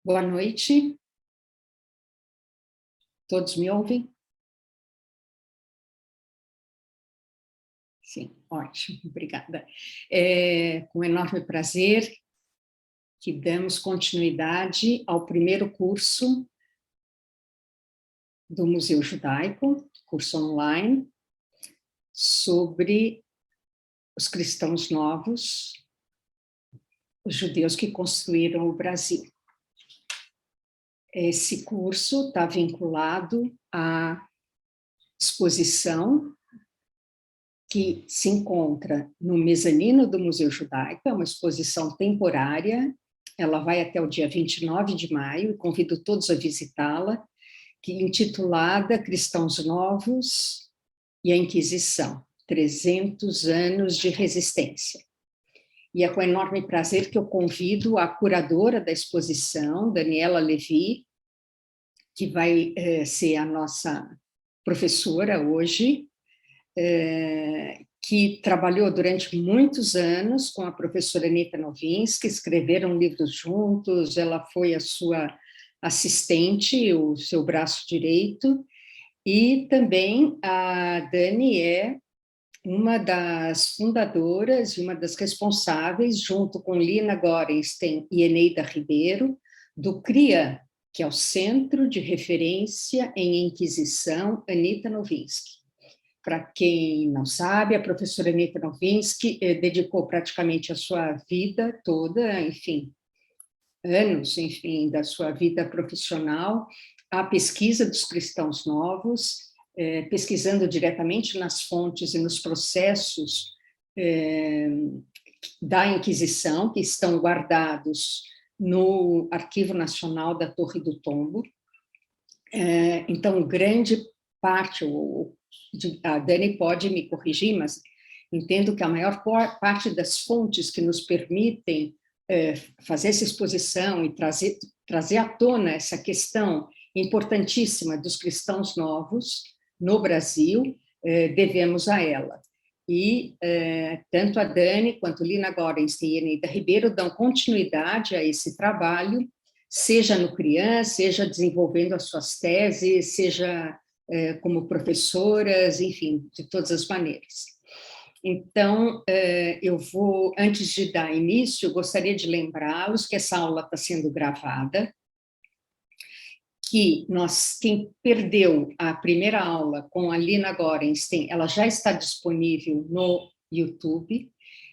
Boa noite. Todos me ouvem? Sim, ótimo, obrigada. Com enorme prazer que damos continuidade ao primeiro curso do Museu Judaico, curso online, sobre os cristãos novos, os judeus que construíram o Brasil. Esse curso está vinculado à exposição que se encontra no mezanino do Museu Judaico, é uma exposição temporária, ela vai até o dia 29 de maio, e convido todos a visitá-la, que é intitulada Cristãos Novos e a Inquisição, 300 anos de resistência. E é com enorme prazer que eu convido a curadora da exposição, Daniela Levi, que vai ser a nossa professora hoje, que trabalhou durante muitos anos com a professora Anita Novinsky, escreveram livros juntos, ela foi a sua assistente, o seu braço direito, e também a Dani é uma das fundadoras e uma das responsáveis, junto com Lina Gorenstein e Eneida Ribeiro, do CRIA, que é o Centro de Referência em Inquisição Anita Novinsky. Para quem não sabe, a professora Anita Novinsky dedicou praticamente a sua vida toda, enfim, anos, enfim, da sua vida profissional à pesquisa dos cristãos novos, pesquisando diretamente nas fontes e nos processos da Inquisição, que estão guardados no Arquivo Nacional da Torre do Tombo. Então, grande parte, a Dani pode me corrigir, mas entendo que a maior parte das fontes que nos permitem fazer essa exposição e trazer à tona essa questão importantíssima dos cristãos novos no Brasil, devemos a ela. E tanto a Dani quanto Lina Gorenstein e Eneida Ribeiro dão continuidade a esse trabalho, seja no CRIAN, seja desenvolvendo as suas teses, seja como professoras, enfim, de todas as maneiras. Então, eu vou, antes de dar início, gostaria de lembrá-los que essa aula está sendo gravada, que quem perdeu a primeira aula com a Lina Gorenstein, ela já está disponível no YouTube,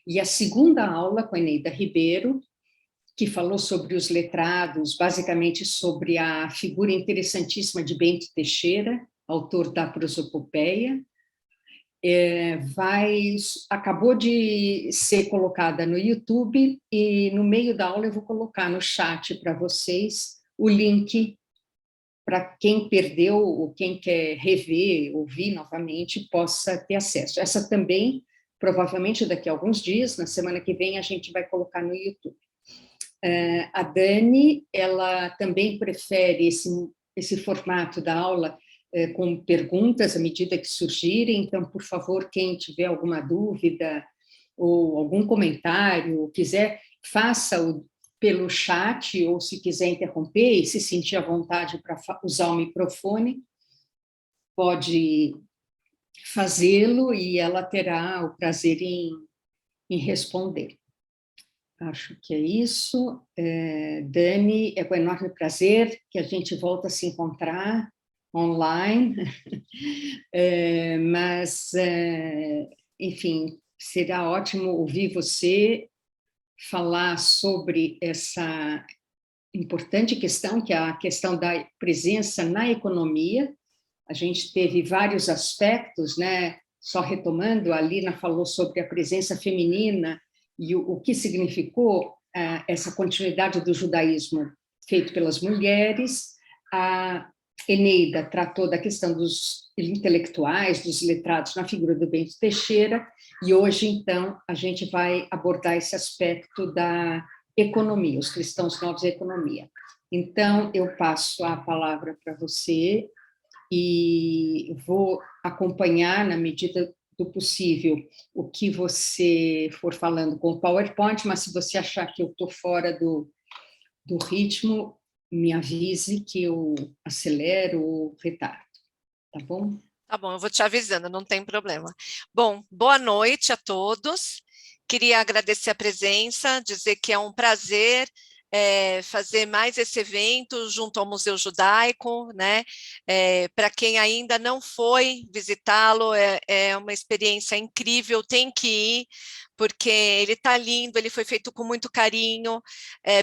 e a segunda aula com a Eneida Ribeiro, que falou sobre os letrados, basicamente sobre a figura interessantíssima de Bento Teixeira, autor da Prosopopeia, acabou de ser colocada no YouTube, e no meio da aula eu vou colocar no chat para vocês o link para quem perdeu ou quem quer rever, ouvir novamente, possa ter acesso. Essa também, provavelmente daqui a alguns dias, na semana que vem, a gente vai colocar no YouTube. A Dani, ela também prefere esse formato da aula com perguntas à medida que surgirem, então, por favor, quem tiver alguma dúvida ou algum comentário, quiser, faça-o pelo chat, ou se quiser interromper e se sentir à vontade para usar o microfone, pode fazê-lo e ela terá o prazer em responder. Acho que é isso. Dani, é com enorme prazer que a gente volta a se encontrar online, mas, enfim, será ótimo ouvir você falar sobre essa importante questão, que é a questão da presença na economia. A gente teve vários aspectos, né? Só retomando, a Lina falou sobre a presença feminina e o que significou essa continuidade do judaísmo feito pelas mulheres. A Eneida tratou da questão dos intelectuais, dos letrados na figura do Bento Teixeira, e hoje, então, a gente vai abordar esse aspecto da economia, os cristãos novos e a economia. Então, eu passo a palavra para você e vou acompanhar, na medida do possível, o que você for falando com o PowerPoint, mas se você achar que eu estou fora do ritmo, me avise que eu acelero ou retardo, tá bom? Tá bom, eu vou te avisando, não tem problema. Bom, boa noite a todos. Queria agradecer a presença, dizer que é um prazer fazer mais esse evento junto ao Museu Judaico, né? Para quem ainda não foi visitá-lo, é uma experiência incrível, tem que ir, porque ele está lindo, ele foi feito com muito carinho,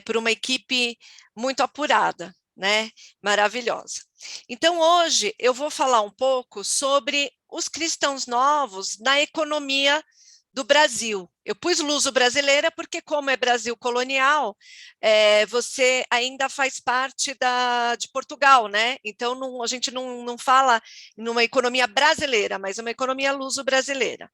por uma equipe muito apurada, né? Maravilhosa. Então, hoje eu vou falar um pouco sobre os cristãos novos na economia do Brasil. Eu pus luso brasileira porque, como é Brasil colonial, você ainda faz parte de Portugal, né? Então, a gente não fala numa economia brasileira, mas uma economia luso-brasileira.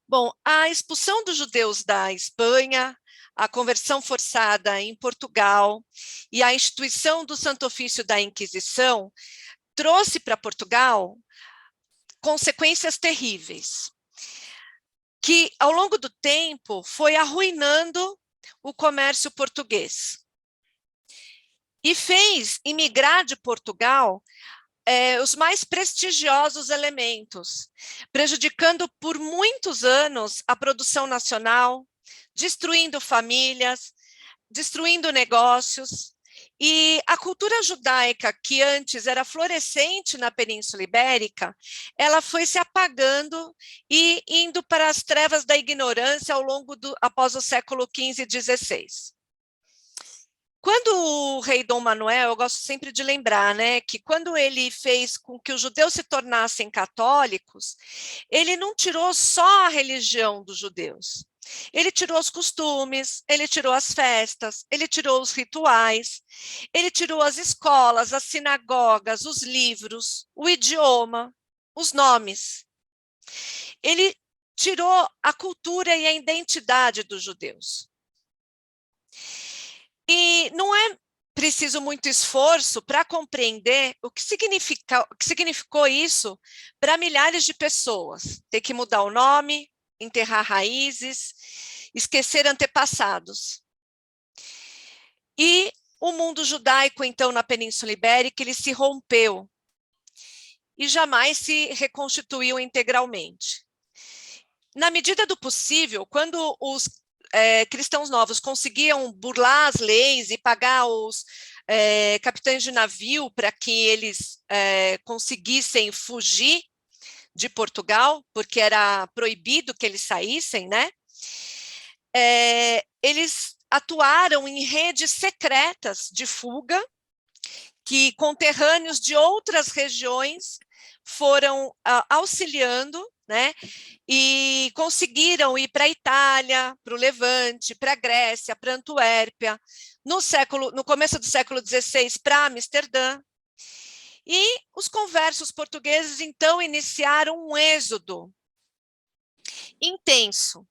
Bom, a expulsão dos judeus da Espanha, a conversão forçada em Portugal e a instituição do Santo Ofício da Inquisição trouxe para Portugal consequências terríveis, que ao longo do tempo foi arruinando o comércio português e fez imigrar de Portugal os mais prestigiosos elementos, prejudicando por muitos anos a produção nacional, destruindo famílias, destruindo negócios. E a cultura judaica, que antes era florescente na Península Ibérica, ela foi se apagando e indo para as trevas da ignorância após o século XV e XVI. Quando o rei Dom Manuel, eu gosto sempre de lembrar, né, que quando ele fez com que os judeus se tornassem católicos, ele não tirou só a religião dos judeus. Ele tirou os costumes, ele tirou as festas, ele tirou os rituais, ele tirou as escolas, as sinagogas, os livros, o idioma, os nomes. Ele tirou a cultura e a identidade dos judeus. E não é preciso muito esforço para compreender o que significou isso para milhares de pessoas. Ter que mudar o nome, enterrar raízes, esquecer antepassados. E o mundo judaico, então, na Península Ibérica, ele se rompeu e jamais se reconstituiu integralmente. Na medida do possível, quando os cristãos novos conseguiam burlar as leis e pagar os capitães de navio para que eles conseguissem fugir de Portugal, porque era proibido que eles saíssem, né? Eles atuaram em redes secretas de fuga, que conterrâneos de outras regiões foram auxiliando, né? E conseguiram ir para a Itália, para o Levante, para a Grécia, para Antuérpia, no começo do século XVI, para Amsterdã. E os conversos portugueses, então, iniciaram um êxodo intenso.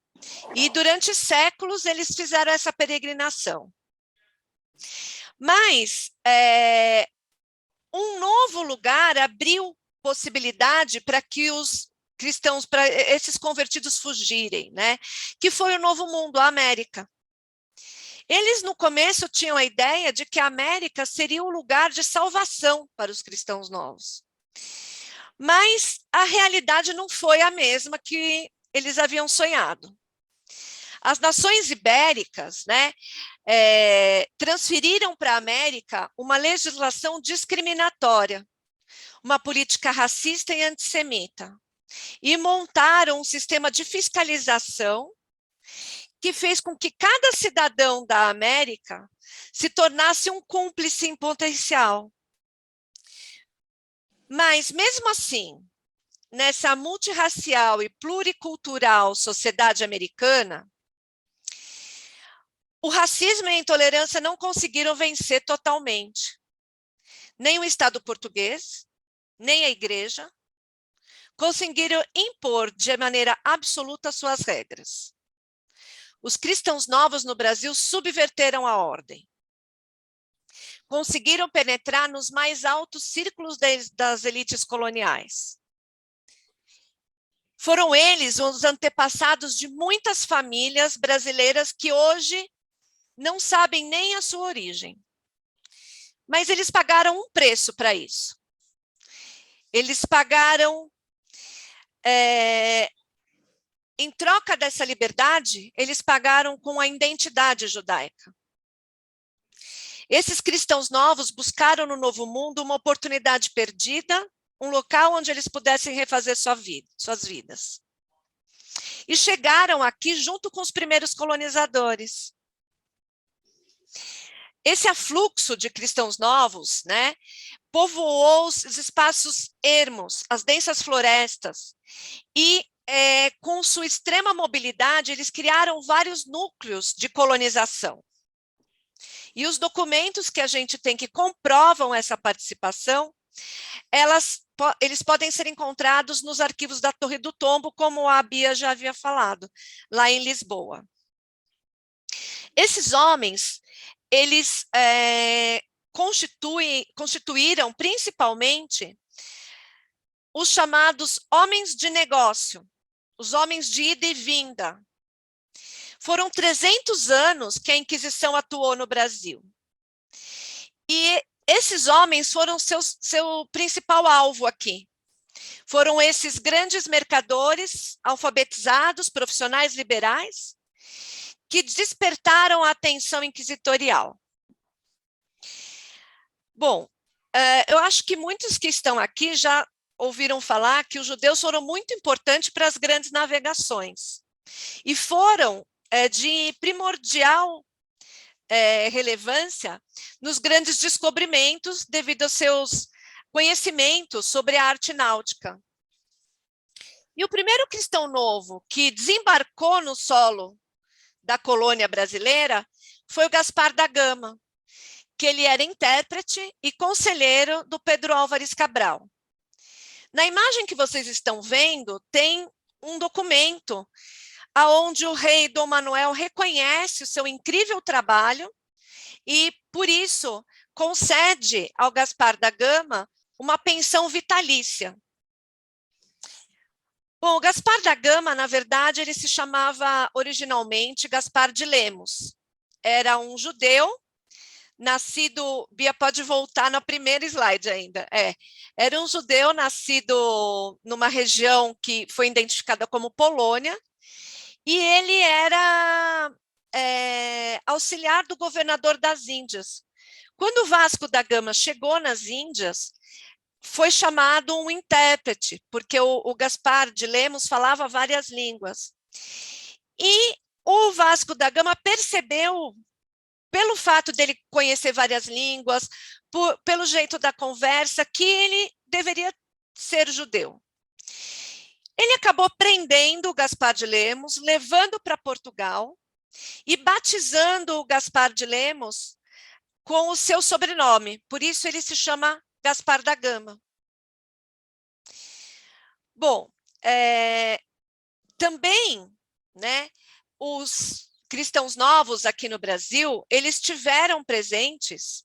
E durante séculos eles fizeram essa peregrinação. Mas um novo lugar abriu possibilidade para que os cristãos, para esses convertidos fugirem, né? Que foi o Novo Mundo, a América. Eles, no começo, tinham a ideia de que a América seria um lugar de salvação para os cristãos novos. Mas a realidade não foi a mesma que eles haviam sonhado. As nações ibéricas, né, transferiram para a América uma legislação discriminatória, uma política racista e antissemita, e montaram um sistema de fiscalização que fez com que cada cidadão da América se tornasse um cúmplice em potencial. Mas, mesmo assim, nessa multirracial e pluricultural sociedade americana, o racismo e a intolerância não conseguiram vencer totalmente. Nem o Estado português, nem a igreja, conseguiram impor de maneira absoluta suas regras. Os cristãos novos no Brasil subverteram a ordem. Conseguiram penetrar nos mais altos círculos das elites coloniais. Foram eles os antepassados de muitas famílias brasileiras que hoje não sabem nem a sua origem. mas eles pagaram um preço para isso. Eles pagaram, em troca dessa liberdade, eles pagaram com a identidade judaica. Esses cristãos novos buscaram no Novo Mundo uma oportunidade perdida, um local onde eles pudessem refazer suas vidas. E chegaram aqui junto com os primeiros colonizadores. Esse afluxo de cristãos novos, né, povoou os espaços ermos, as densas florestas, e com sua extrema mobilidade, eles criaram vários núcleos de colonização. E os documentos que a gente tem que comprovam essa participação, eles podem ser encontrados nos arquivos da Torre do Tombo, como a Bia já havia falado, lá em Lisboa. Esses homens, eles constituíram principalmente os chamados homens de negócio, os homens de ida e vinda. Foram 300 anos que a Inquisição atuou no Brasil. E esses homens foram seu principal alvo aqui. Foram esses grandes mercadores, alfabetizados, profissionais liberais, que despertaram a atenção inquisitorial. Bom, eu acho que muitos que estão aqui já ouviram falar que os judeus foram muito importantes para as grandes navegações. E foram de primordial relevância nos grandes descobrimentos devido aos seus conhecimentos sobre a arte náutica. E o primeiro cristão novo que desembarcou no solo da colônia brasileira foi o Gaspar da Gama, que ele era intérprete e conselheiro do Pedro Álvares Cabral. Na imagem que vocês estão vendo, tem um documento onde o rei Dom Manuel reconhece o seu incrível trabalho e, por isso, concede ao Gaspar da Gama uma pensão vitalícia. Bom, o Gaspar da Gama, na verdade, ele se chamava originalmente Gaspar de Lemos. Era um judeu, nascido... Bia, pode voltar no primeiro slide ainda. Era um judeu nascido numa região que foi identificada como Polônia, e ele era auxiliar do governador das Índias. Quando o Vasco da Gama chegou nas Índias, foi chamado um intérprete, porque o Gaspar de Lemos falava várias línguas. E o Vasco da Gama percebeu, pelo fato dele conhecer várias línguas, pelo jeito da conversa, que ele deveria ser judeu. Ele acabou prendendo o Gaspar de Lemos, levando para Portugal e batizando o Gaspar de Lemos com o seu sobrenome. Por isso ele se chama Gaspar da Gama. Bom, também, né, os cristãos novos aqui no Brasil, eles tiveram presentes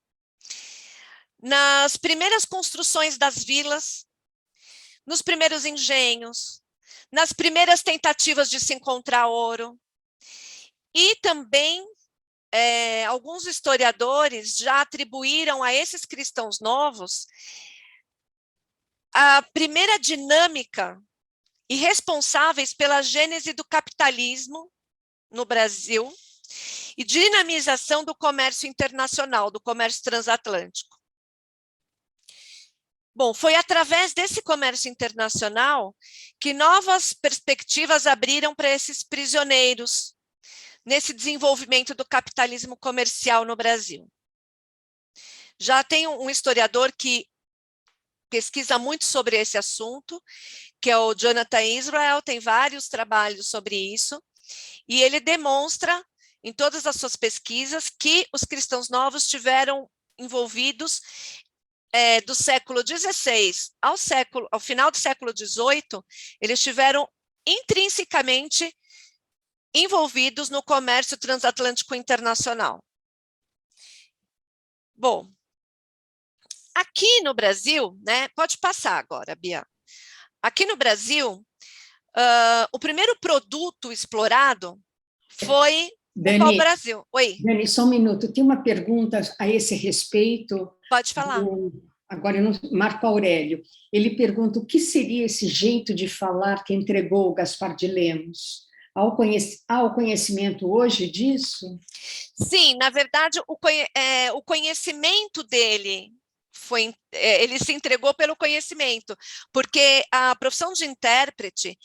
nas primeiras construções das vilas, nos primeiros engenhos, nas primeiras tentativas de se encontrar ouro. E também, alguns historiadores já atribuíram a esses cristãos novos a primeira dinâmica e responsáveis pela gênese do capitalismo no Brasil e dinamização do comércio internacional, do comércio transatlântico. Bom, foi através desse comércio internacional que novas perspectivas abriram para esses prisioneiros nesse desenvolvimento do capitalismo comercial no Brasil. Já tem um historiador que pesquisa muito sobre esse assunto, que é o Jonathan Israel, tem vários trabalhos sobre isso, e ele demonstra, em todas as suas pesquisas, que os cristãos novos estiveram envolvidos do século XVI ao final do século XVIII, eles estiveram intrinsecamente envolvidos no comércio transatlântico internacional. Bom, aqui no Brasil, né, pode passar agora, Bia. Aqui no Brasil, o primeiro produto explorado foi o pau-brasil. Oi. Dani, só um minuto. Tem uma pergunta a esse respeito. Pode falar. Agora, eu não, Marco Aurélio. Ele pergunta o que seria esse jeito de falar que entregou o Gaspar de Lemos? Há o conhecimento hoje disso? Sim, na verdade, o conhecimento dele ele se entregou pelo conhecimento, porque a profissão de intérprete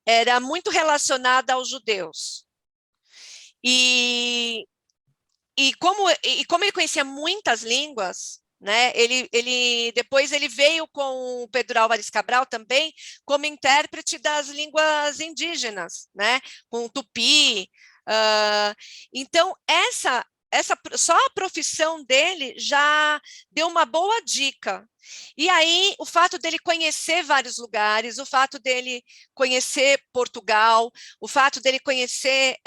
era muito relacionada aos judeus. E como ele conhecia muitas línguas, né, depois ele veio com o Pedro Álvares Cabral também como intérprete das línguas indígenas, né, com o tupi. Então, só a profissão dele já deu uma boa dica. E aí, o fato dele conhecer vários lugares, o fato dele conhecer Portugal, o fato dele conhecer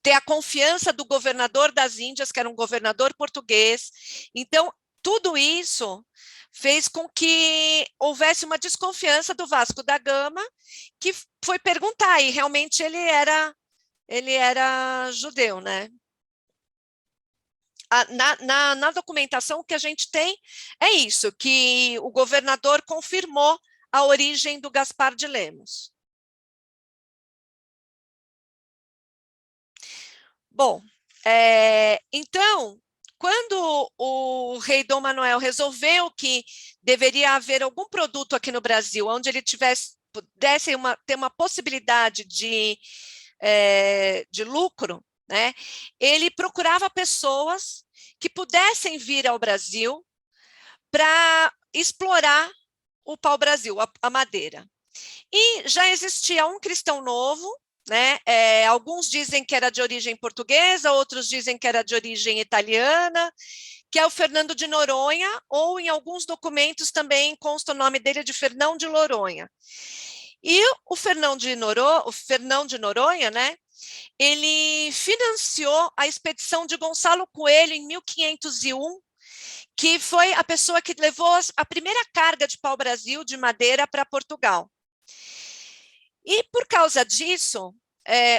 ter a confiança do governador das Índias, que era um governador português. Então, tudo isso fez com que houvesse uma desconfiança do Vasco da Gama, que foi perguntar, e realmente ele era judeu, né? Na documentação que a gente tem, é isso, que o governador confirmou a origem do Gaspar de Lemos. Bom, então, quando o rei Dom Manuel resolveu que deveria haver algum produto aqui no Brasil, onde ele pudesse ter uma possibilidade de lucro, né, ele procurava pessoas que pudessem vir ao Brasil para explorar o pau-brasil, a madeira. E já existia um cristão novo, né? Alguns dizem que era de origem portuguesa, outros dizem que era de origem italiana, que é o Fernando de Noronha, ou em alguns documentos também consta o nome dele de Fernão de Noronha. E o Fernão de Noronha, né? Ele financiou a expedição de Gonçalo Coelho em 1501, que foi a pessoa que levou a primeira carga de pau-brasil de madeira para Portugal. E, por causa disso,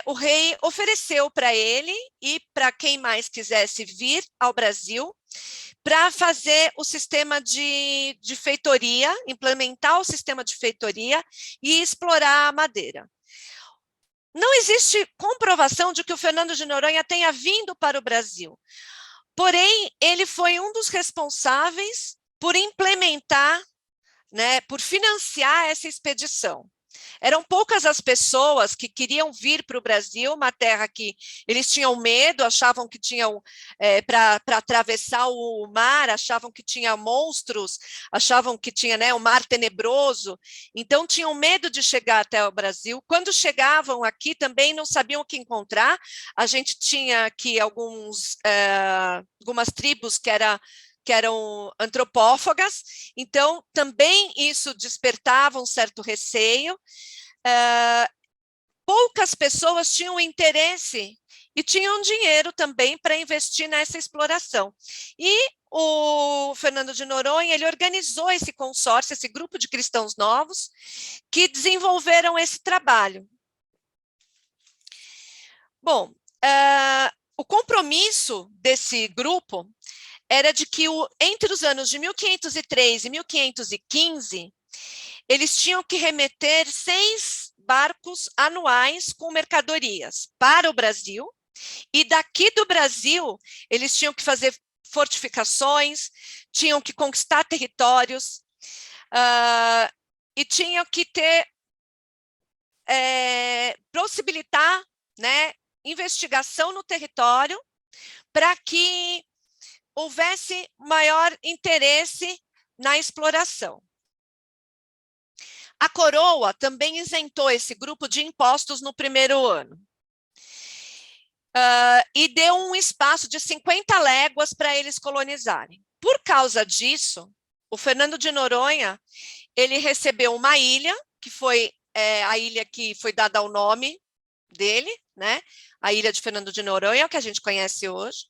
o rei ofereceu para ele e para quem mais quisesse vir ao Brasil para fazer o sistema de feitoria, implementar o sistema de feitoria e explorar a madeira. Não existe comprovação de que o Fernando de Noronha tenha vindo para o Brasil, porém, ele foi um dos responsáveis por implementar, né, por financiar essa expedição. Eram poucas as pessoas que queriam vir para o Brasil, uma terra que eles tinham medo, achavam que tinham, para atravessar o mar, achavam que tinha monstros, achavam que tinha, né, um mar tenebroso, então tinham medo de chegar até o Brasil. Quando chegavam aqui também não sabiam o que encontrar. A gente tinha aqui algumas tribos que eram antropófagas, então também isso despertava um certo receio. Poucas pessoas tinham interesse e tinham dinheiro também para investir nessa exploração. E o Fernando de Noronha, ele organizou esse consórcio, esse grupo de cristãos novos, que desenvolveram esse trabalho. Bom, o compromisso desse grupo era de que entre os anos de 1503 e 1515, eles tinham que remeter 6 barcos anuais com mercadorias para o Brasil, e daqui do Brasil, eles tinham que fazer fortificações, tinham que conquistar territórios, e tinham que possibilitar, né, investigação no território para que houvesse maior interesse na exploração. A coroa também isentou esse grupo de impostos no primeiro ano. E deu um espaço de 50 léguas para eles colonizarem. Por causa disso, o Fernando de Noronha, ele recebeu uma ilha, que foi a ilha que foi dada ao nome dele, né? A ilha de Fernando de Noronha, que a gente conhece hoje,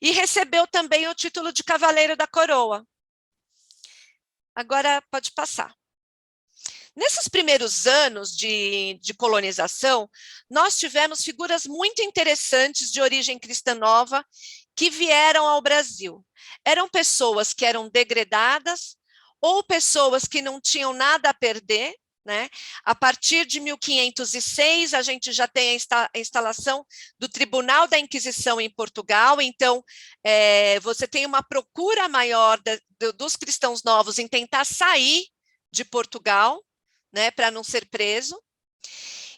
e recebeu também o título de Cavaleiro da Coroa. Agora pode passar. Nesses primeiros anos de colonização, nós tivemos figuras muito interessantes de origem cristã nova que vieram ao Brasil. Eram pessoas que eram degredadas ou pessoas que não tinham nada a perder, né? A partir de 1506, a gente já tem a instalação do Tribunal da Inquisição em Portugal, então você tem uma procura maior dos cristãos novos em tentar sair de Portugal, né, para não ser preso.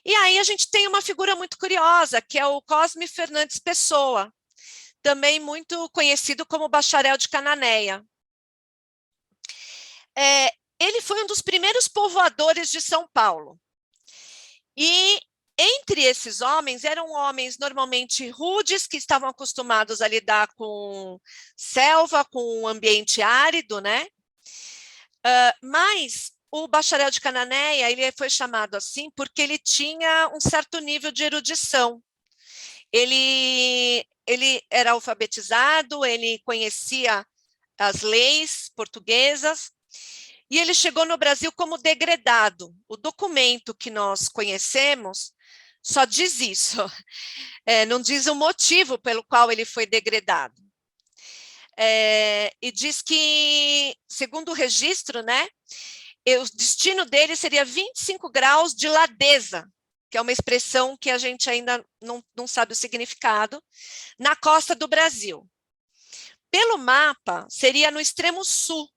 E aí a gente tem uma figura muito curiosa, que é o Cosme Fernandes Pessoa, também muito conhecido como Bacharel de Cananéia. Ele foi um dos primeiros povoadores de São Paulo. E entre esses homens, eram homens normalmente rudes, que estavam acostumados a lidar com selva, com um ambiente árido, né? Mas o Bacharel de Cananéia, ele foi chamado assim porque ele tinha um certo nível de erudição. Ele era alfabetizado, ele conhecia as leis portuguesas, e ele chegou no Brasil como degredado. O documento que nós conhecemos só diz isso, não diz o motivo pelo qual ele foi degredado. E diz que, segundo o registro, né, o destino dele seria 25 graus de ladeza, que é uma expressão que a gente ainda não sabe o significado, na costa do Brasil. Pelo mapa, seria no extremo sul,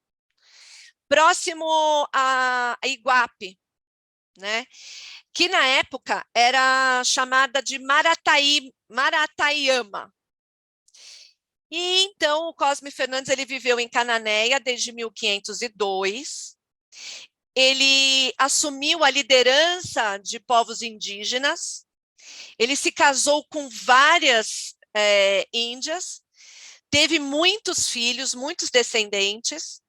próximo a Iguape, né? Que na época era chamada de Marataiama. E então o Cosme Fernandes ele viveu em Cananéia desde 1502. Ele assumiu a liderança de povos indígenas. Ele se casou com várias índias, teve muitos filhos, muitos descendentes,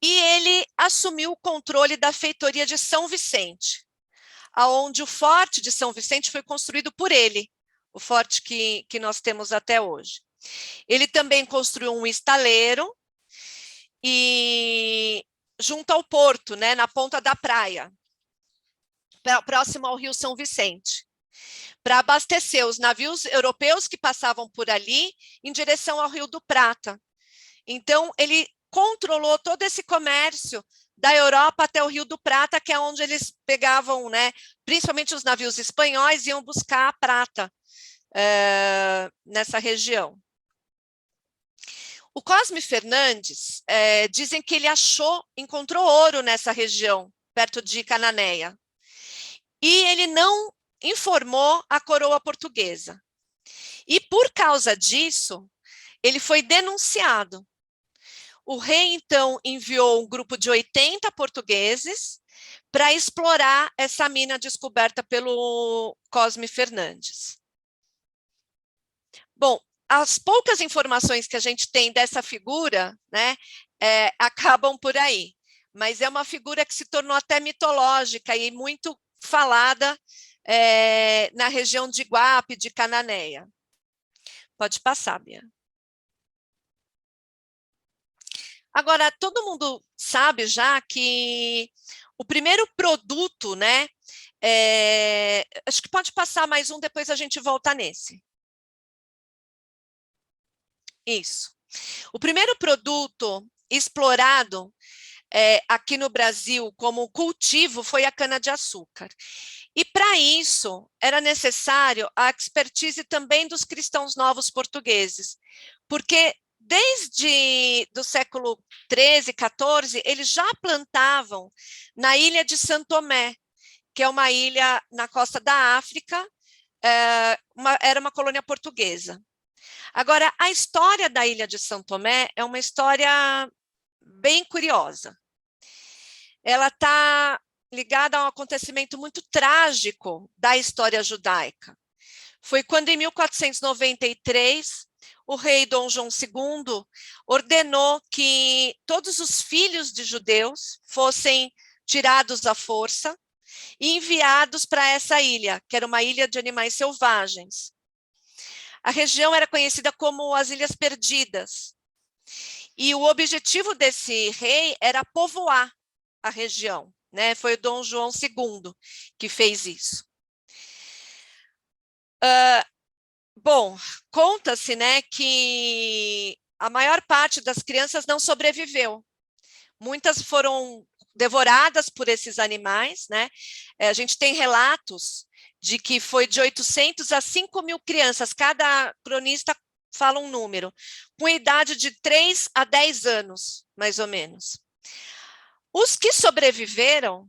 e ele assumiu o controle da feitoria de São Vicente, aonde o forte de São Vicente foi construído por ele, o forte que nós temos até hoje. Ele também construiu um estaleiro e junto ao porto, né, na ponta da praia, próximo ao Rio São Vicente, para abastecer os navios europeus que passavam por ali em direção ao Rio do Prata. Então, ele controlou todo esse comércio da Europa até o Rio do Prata, que é onde eles pegavam, né, principalmente os navios espanhóis, iam buscar a prata nessa região. O Cosme Fernandes, dizem que ele encontrou ouro nessa região, perto de Cananéia. E ele não informou a coroa portuguesa. E por causa disso, ele foi denunciado. O rei, então, enviou um grupo de 80 portugueses para explorar essa mina descoberta pelo Cosme Fernandes. Bom, as poucas informações que a gente tem dessa figura, né, acabam por aí. Mas é uma figura que se tornou até mitológica e muito falada na região de Iguape, de Cananéia. Pode passar, Bia. Agora, todo mundo sabe já que o primeiro produto, né? Acho que pode passar mais um, depois a gente volta nesse. Isso. O primeiro produto explorado aqui no Brasil como cultivo foi a cana-de-açúcar. E para isso era necessário a expertise também dos cristãos novos portugueses, porque desde do século XIII, XIV, eles já plantavam na ilha de São Tomé, que é uma ilha na costa da África, era uma colônia portuguesa. Agora, a história da ilha de São Tomé é uma história bem curiosa. Ela está ligada a um acontecimento muito trágico da história judaica. Foi quando, em 1493, o rei Dom João II ordenou que todos os filhos de judeus fossem tirados à força e enviados para essa ilha, que era uma ilha de animais selvagens. A região era conhecida como as Ilhas Perdidas. E o objetivo desse rei era povoar a região. né? Foi o Dom João II que fez isso. Bom, conta-se, né, que a maior parte das crianças não sobreviveu. Muitas foram devoradas por esses animais, né? A gente tem relatos de que foi de 800 a 5.000 crianças, cada cronista fala um número, com idade de 3 a 10 anos, mais ou menos. Os que sobreviveram,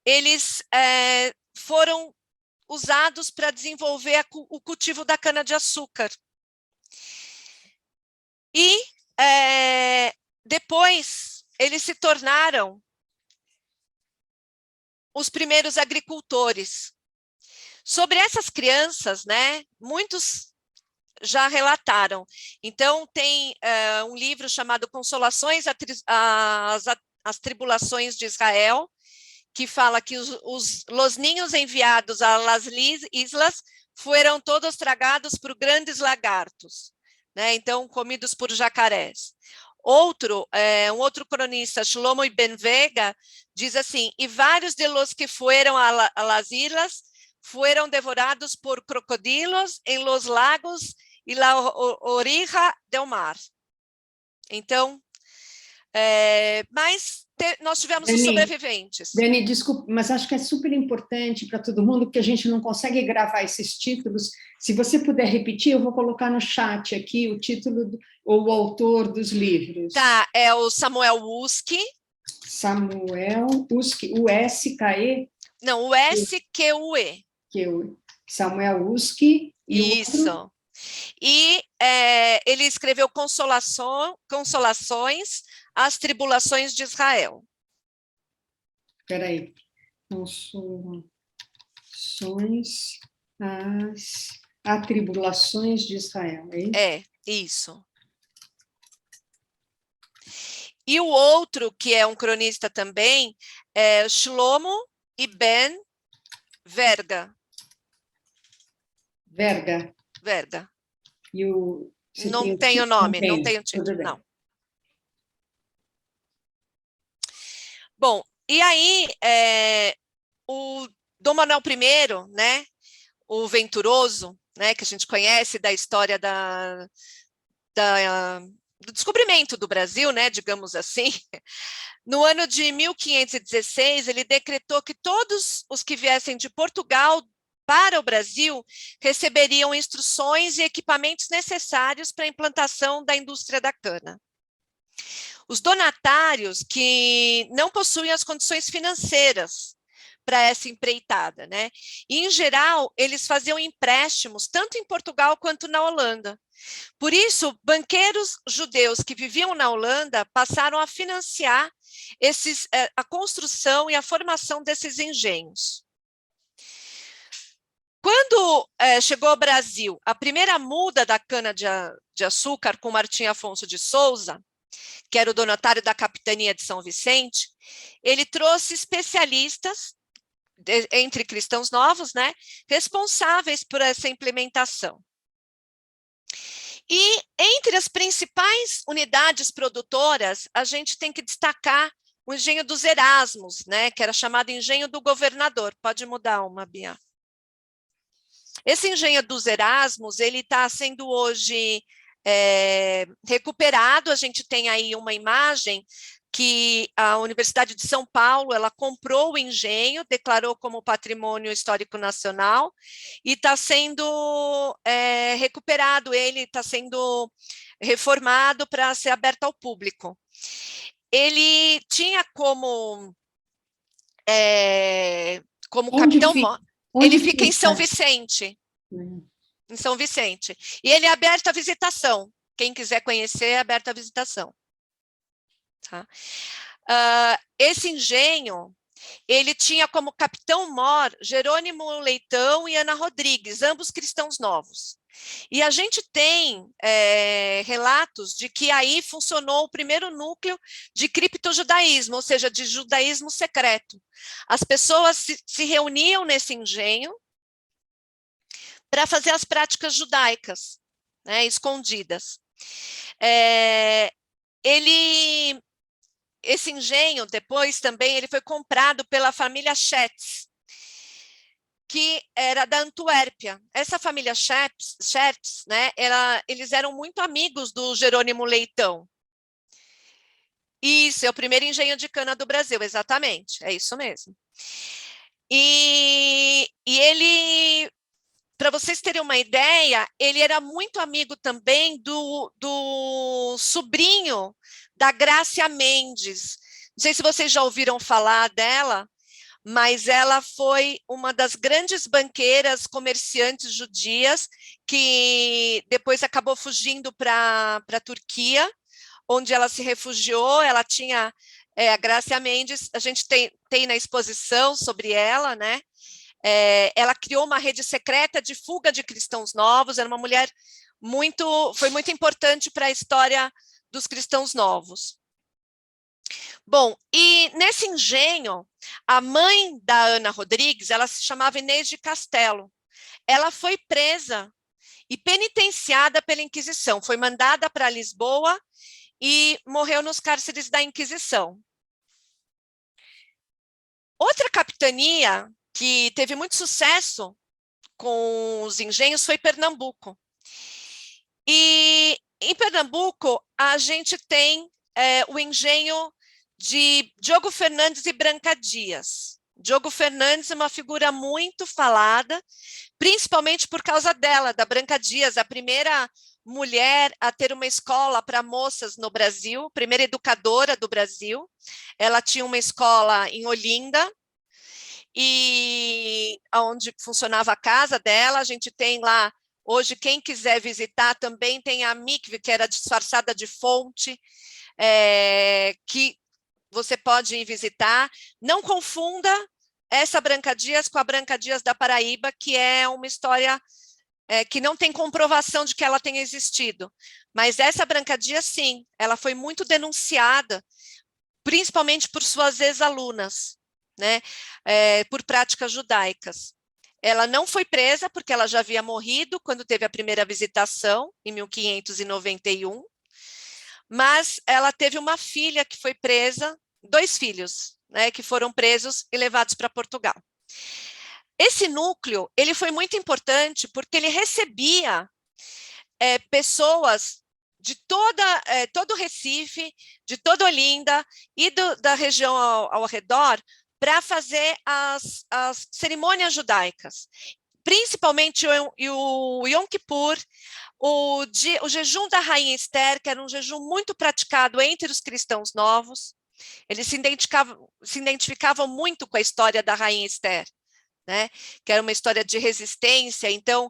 eles foram usados para desenvolver o cultivo da cana-de-açúcar. E depois eles se tornaram os primeiros agricultores. Sobre essas crianças, né, muitos já relataram. Então, tem um livro chamado Consolações às Tribulações de Israel, que fala que os ninhos enviados a las islas foram todos tragados por grandes lagartos, né? Então, comidos por jacarés. Um outro cronista, Shlomo Ben Vega, diz assim, e vários de los que foram a las islas foram devorados por crocodilos em los lagos e la orilla del mar. Então, mas nós tivemos os sobreviventes. Dani, desculpa, mas acho que é super importante para todo mundo, porque a gente não consegue gravar esses títulos. Se você puder repetir, eu vou colocar no chat aqui o título ou o autor dos livros. Tá, é o Samuel Uski. Samuel Uski, U-S-K-E? Não, U-S-Q-U-E. Samuel Uski. E isso. Outro? E ele escreveu Consolações às Tribulações de Israel. Espera aí. Consolações às Atribulações de Israel, é isso? É, isso. E o outro, que é um cronista também, é Shlomo e Ben Verga. Verga. Verga. E não tem o nome, não tem o título, não. Bom, e aí, o Dom Manuel I, né, o Venturoso, né, que a gente conhece da história do descobrimento do Brasil, né, digamos assim, no ano de 1516, ele decretou que todos os que viessem de Portugal para o Brasil receberiam instruções e equipamentos necessários para a implantação da indústria da cana. Os donatários que não possuem as condições financeiras para essa empreitada, né? E, em geral, eles faziam empréstimos tanto em Portugal quanto na Holanda. Por isso, banqueiros judeus que viviam na Holanda passaram a financiar a construção e a formação desses engenhos. Quando chegou ao Brasil a primeira muda da cana-de-açúcar com Martim Afonso de Souza, que era o donatário da capitania de São Vicente, ele trouxe especialistas, entre cristãos novos, né, responsáveis por essa implementação. E entre as principais unidades produtoras, a gente tem que destacar o engenho dos Erasmos, né, que era chamado engenho do governador. Pode mudar uma, Bia. Esse engenho dos Erasmos, ele está sendo hoje recuperado. A gente tem aí uma imagem que a Universidade de São Paulo, ela comprou o engenho, declarou como patrimônio histórico nacional e está sendo recuperado, ele está sendo reformado para ser aberto ao público. Ele tinha como capitão... Ele fica em São Vicente. Em São Vicente. E ele é aberto à visitação. Quem quiser conhecer, é aberto à visitação. Tá? Esse engenho, ele tinha como capitão-mor Jerônimo Leitão e Ana Rodrigues, ambos cristãos novos. E a gente tem relatos de que aí funcionou o primeiro núcleo de criptojudaísmo, ou seja, de judaísmo secreto. As pessoas se reuniam nesse engenho para fazer as práticas judaicas, né, escondidas. Ele esse engenho, depois também, ele foi comprado pela família Schetz, que era da Antuérpia. Essa família Schetz, né, eles eram muito amigos do Jerônimo Leitão. Isso, é o primeiro engenho de cana do Brasil, exatamente, é isso mesmo. E ele, para vocês terem uma ideia, ele era muito amigo também do sobrinho da Grácia Mendes. Não sei se vocês já ouviram falar dela, mas ela foi uma das grandes banqueiras, comerciantes judias, que depois acabou fugindo para a Turquia, onde ela se refugiou. Ela tinha a Grácia Mendes, a gente tem na exposição sobre ela, né? Ela criou uma rede secreta de fuga de cristãos novos, era uma mulher foi muito importante para a história dos cristãos novos. Bom, e nesse engenho, a mãe da Ana Rodrigues, ela se chamava Inês de Castelo. Ela foi presa e penitenciada pela Inquisição, foi mandada para Lisboa e morreu nos cárceres da Inquisição. Outra capitania que teve muito sucesso com os engenhos foi Pernambuco. E em Pernambuco, a gente tem o engenho de Diogo Fernandes e Branca Dias. Diogo Fernandes é uma figura muito falada, principalmente por causa dela, da Branca Dias, a primeira mulher a ter uma escola para moças no Brasil, primeira educadora do Brasil. Ela tinha uma escola em Olinda, e onde funcionava a casa dela. A gente tem lá, hoje, quem quiser visitar, também tem a mikve, que era disfarçada de fonte, que você pode ir visitar. Não confunda essa Branca Dias com a Branca Dias da Paraíba, que é uma história que não tem comprovação de que ela tenha existido. Mas essa Branca Dias, sim, ela foi muito denunciada, principalmente por suas ex-alunas, né, por práticas judaicas. Ela não foi presa porque ela já havia morrido quando teve a primeira visitação, em 1591, mas ela teve uma filha que foi presa, 2 filhos, né, que foram presos e levados para Portugal. Esse núcleo, ele foi muito importante porque ele recebia pessoas de todo o Recife, de toda Olinda e da região ao redor, para fazer as cerimônias judaicas, principalmente o Yom Kippur, o jejum da Rainha Esther, que era um jejum muito praticado entre os cristãos novos. Eles se identificavam muito com a história da Rainha Esther, né, que era uma história de resistência, então,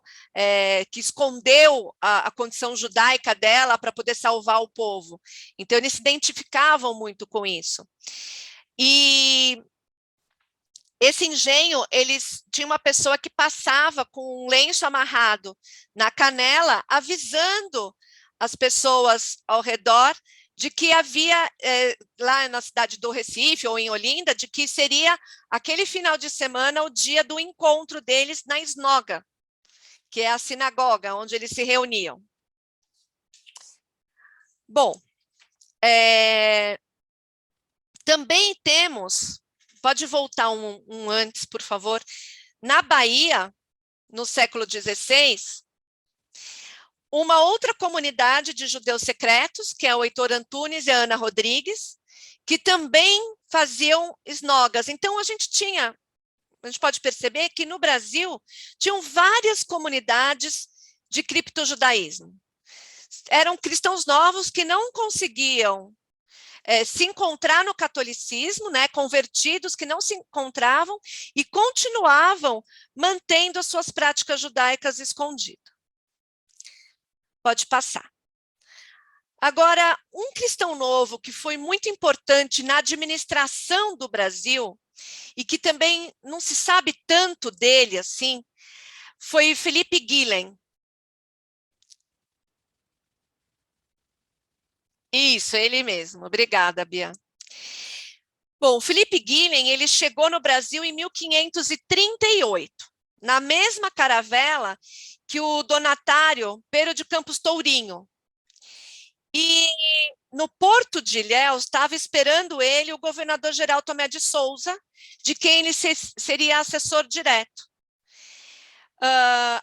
que escondeu a condição judaica dela para poder salvar o povo. Então, eles se identificavam muito com isso. E esse engenho, eles tinha uma pessoa que passava com um lenço amarrado na canela, avisando as pessoas ao redor de que havia, lá na cidade do Recife, ou em Olinda, de que seria aquele final de semana o dia do encontro deles na Esnoga, que é a sinagoga onde eles se reuniam. Bom, também temos, pode voltar um antes, por favor, na Bahia, no século XVI, uma outra comunidade de judeus secretos, que é o Heitor Antunes e a Ana Rodrigues, que também faziam esnogas. Então, a gente pode perceber que no Brasil tinham várias comunidades de criptojudaísmo. Eram cristãos novos que não conseguiam se encontrar no catolicismo, né, convertidos que não se encontravam e continuavam mantendo as suas práticas judaicas escondidas. Pode passar. Agora, um cristão novo que foi muito importante na administração do Brasil e que também não se sabe tanto dele assim, foi Felipe Guilhem. Isso, ele mesmo. Obrigada, Bia. Bom, Felipe Guilhem, ele chegou no Brasil em 1538, na mesma caravela que o donatário Pero de Campos Tourinho. E no porto de Ilhéus estava esperando ele o governador-geral Tomé de Souza, de quem ele seria assessor direto.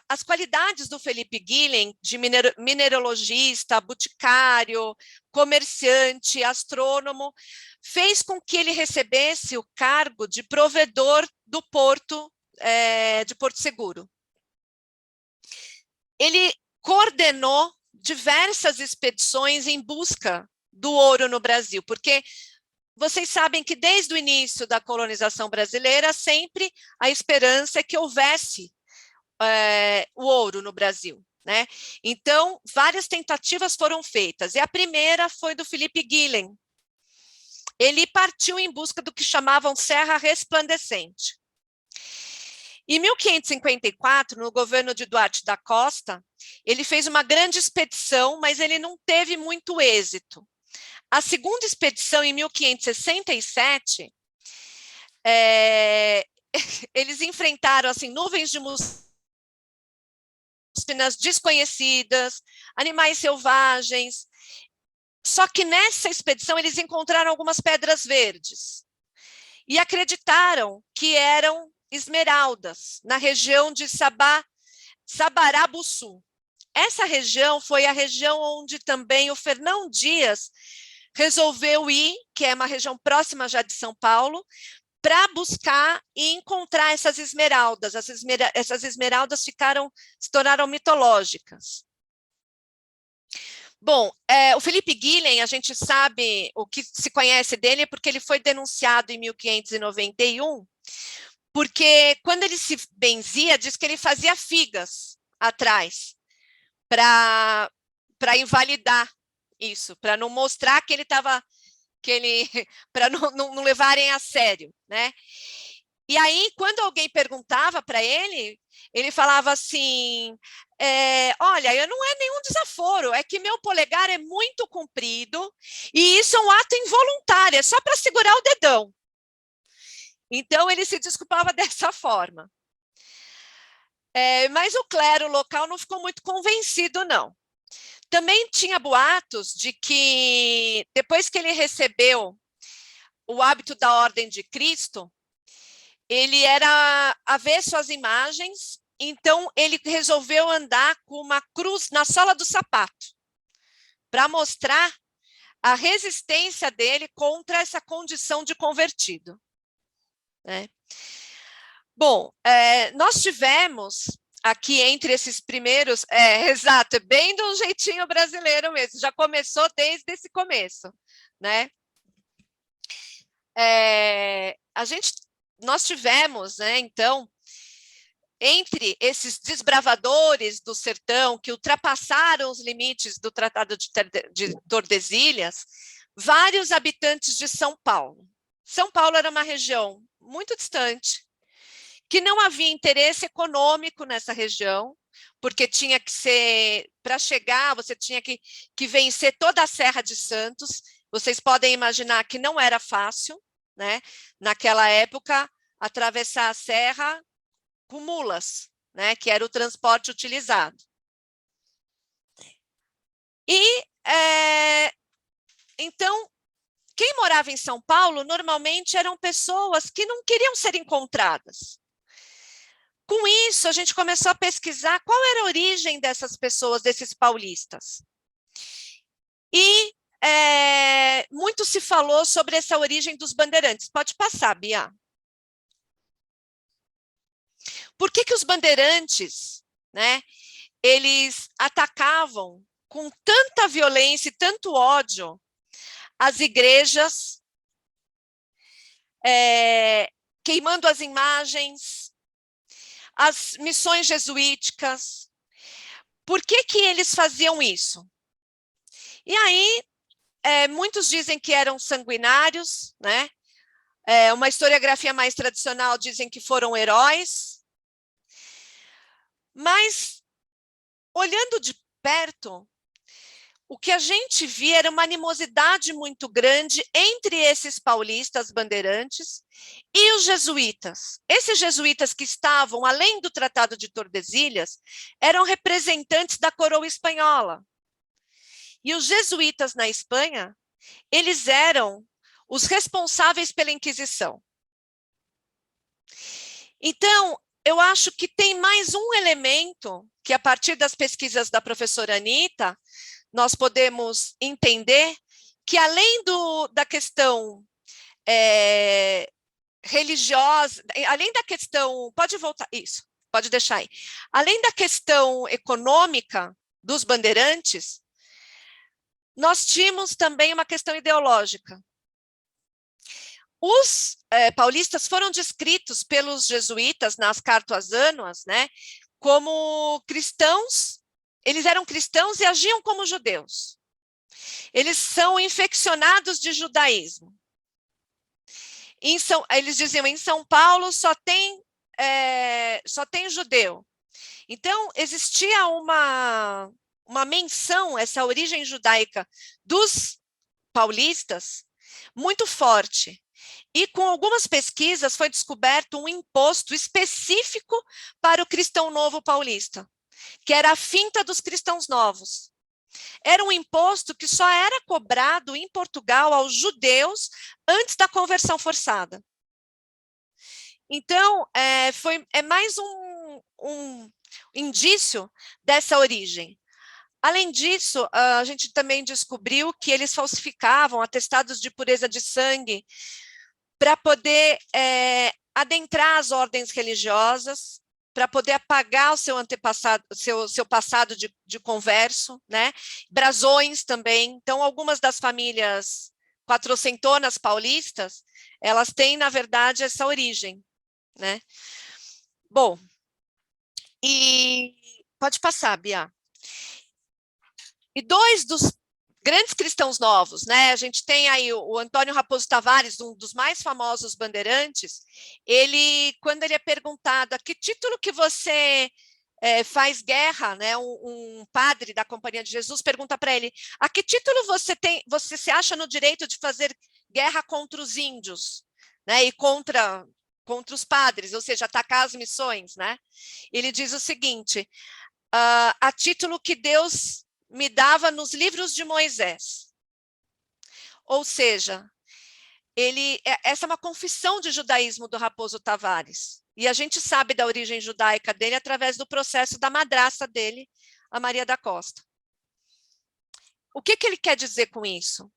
As qualidades do Felipe Guilhem, de mineralogista, boticário, comerciante, astrônomo, fez com que ele recebesse o cargo de provedor do porto de Porto Seguro. Ele coordenou diversas expedições em busca do ouro no Brasil, porque vocês sabem que desde o início da colonização brasileira, sempre a esperança é que houvesse o ouro no Brasil, né? Então, várias tentativas foram feitas, e a primeira foi do Felipe Guilhem. Ele partiu em busca do que chamavam Serra Resplandecente. Em 1554, no governo de Duarte da Costa, ele fez uma grande expedição, mas ele não teve muito êxito. A segunda expedição, em 1567, eles enfrentaram assim, nuvens de muskinas desconhecidas, animais selvagens. Só que nessa expedição eles encontraram algumas pedras verdes e acreditaram que eram esmeraldas, na região de Sabarabuçu. Essa região foi a região onde também o Fernão Dias resolveu ir, que é uma região próxima já de São Paulo, para buscar e encontrar essas esmeraldas. Essas esmeraldas se tornaram mitológicas. Bom, o Felipe Guilhem, a gente sabe, o que se conhece dele é porque ele foi denunciado em 1591, porque quando ele se benzia, diz que ele fazia figas atrás, para invalidar isso, para não mostrar que ele estava, para não levarem a sério, né? E aí, quando alguém perguntava para ele, ele falava assim, olha, não é nenhum desaforo, é que meu polegar é muito comprido e isso é um ato involuntário, é só para segurar o dedão. Então, ele se desculpava dessa forma. Mas o clero local não ficou muito convencido, não. Também tinha boatos de que, depois que ele recebeu o hábito da Ordem de Cristo, ele era avesso às imagens, então ele resolveu andar com uma cruz na sola do sapato, para mostrar a resistência dele contra essa condição de convertido. Bom, nós tivemos aqui entre esses primeiros, exato, é bem de um jeitinho brasileiro mesmo, já começou desde esse começo, né? Nós tivemos, né, então, entre esses desbravadores do sertão que ultrapassaram os limites do Tratado de Tordesilhas, vários habitantes de São Paulo. São Paulo era uma região muito distante, que não havia interesse econômico nessa região, porque tinha que ser, para chegar, você tinha que vencer toda a Serra de Santos. Vocês podem imaginar que não era fácil, né? Naquela época, atravessar a serra com mulas, né? Que era o transporte utilizado. E, então, quem morava em São Paulo, normalmente eram pessoas que não queriam ser encontradas. Com isso, a gente começou a pesquisar qual era a origem dessas pessoas, desses paulistas. E muito se falou sobre essa origem dos bandeirantes. Pode passar, Bia. Por que os bandeirantes, né, eles atacavam com tanta violência e tanto ódio as igrejas, queimando as imagens, as missões jesuíticas? Por que eles faziam isso? E aí, muitos dizem que eram sanguinários, né? Uma historiografia mais tradicional dizem que foram heróis. Mas, olhando de perto, o que a gente via era uma animosidade muito grande entre esses paulistas bandeirantes e os jesuítas. Esses jesuítas que estavam, além do Tratado de Tordesilhas, eram representantes da coroa espanhola. E os jesuítas na Espanha eles eram os responsáveis pela Inquisição. Então, eu acho que tem mais um elemento que, a partir das pesquisas da professora Anita, nós podemos entender que, além da questão religiosa, além da questão... Pode voltar, isso, pode deixar aí. Além da questão econômica dos bandeirantes, nós tínhamos também uma questão ideológica. Os paulistas foram descritos pelos jesuítas nas cartas annus, né, como cristãos. Eles eram cristãos e agiam como judeus. Eles são infeccionados de judaísmo. Eles diziam, em São Paulo só tem judeu. Então, existia uma menção, essa origem judaica dos paulistas, muito forte. E com algumas pesquisas foi descoberto um imposto específico para o cristão novo paulista, que era a finta dos cristãos novos. Era um imposto que só era cobrado em Portugal aos judeus antes da conversão forçada. Então, é mais um indício dessa origem. Além disso, a gente também descobriu que eles falsificavam atestados de pureza de sangue para poder adentrar as ordens religiosas, para poder apagar o seu antepassado, seu passado de converso, né? Brasões também. Então, algumas das famílias quatrocentonas paulistas, elas têm, na verdade, essa origem, né? Bom, e pode passar, Bia. E dois dos grandes cristãos novos, né? A gente tem aí o Antônio Raposo Tavares, um dos mais famosos bandeirantes. Ele, quando ele é perguntado a que título que você faz guerra, né? Um padre da Companhia de Jesus pergunta para ele: a que título você se acha no direito de fazer guerra contra os índios, né? E contra os padres, ou seja, atacar as missões, né? Ele diz o seguinte: a título que Deus me dava nos livros de Moisés. Ou seja, essa é uma confissão de judaísmo do Raposo Tavares. E a gente sabe da origem judaica dele através do processo da madrasta dele, a Maria da Costa. O que ele quer dizer com isso?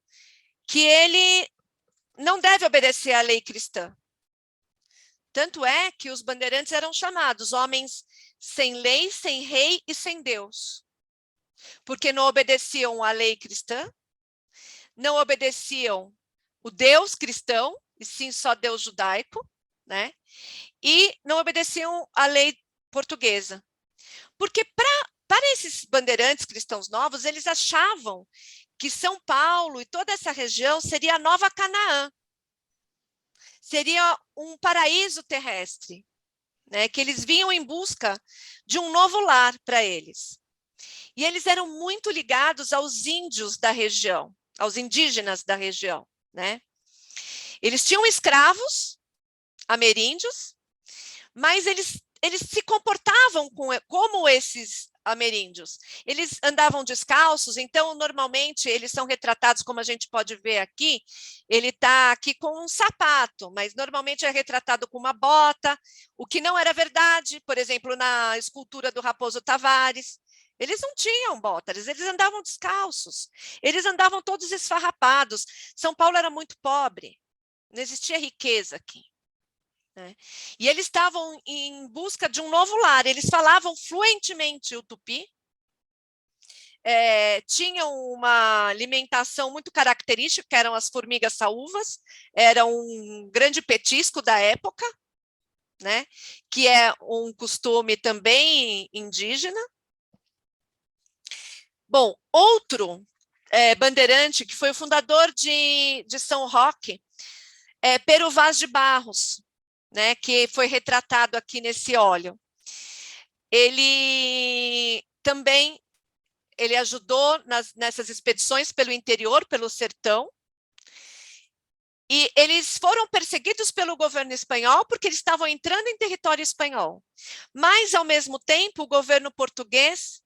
Que ele não deve obedecer à lei cristã. Tanto é que os bandeirantes eram chamados homens sem lei, sem rei e sem Deus. Porque não obedeciam à lei cristã, não obedeciam o Deus cristão, e sim só Deus judaico, né? E não obedeciam à lei portuguesa. Porque para esses bandeirantes cristãos novos, eles achavam que São Paulo e toda essa região seria a nova Canaã. Seria um paraíso terrestre, né? Que eles vinham em busca de um novo lar para eles. E eles eram muito ligados aos índios da região, aos indígenas da região, né? Eles tinham escravos ameríndios, mas eles se comportavam como esses ameríndios. Eles andavam descalços, então, normalmente, eles são retratados, como a gente pode ver aqui, ele está aqui com um sapato, mas normalmente é retratado com uma bota, o que não era verdade, por exemplo, na escultura do Raposo Tavares. Eles não tinham botas, eles andavam descalços, eles andavam todos esfarrapados. São Paulo era muito pobre, não existia riqueza aqui, né? E eles estavam em busca de um novo lar, eles falavam fluentemente o tupi, tinham uma alimentação muito característica, que eram as formigas saúvas, era um grande petisco da época, né? Que é um costume também indígena. Bom, outro bandeirante, que foi o fundador de São Roque, Pero Vaz de Barros, né, que foi retratado aqui nesse óleo. Ele também ajudou nessas expedições pelo interior, pelo sertão, e eles foram perseguidos pelo governo espanhol porque eles estavam entrando em território espanhol. Mas, ao mesmo tempo, o governo português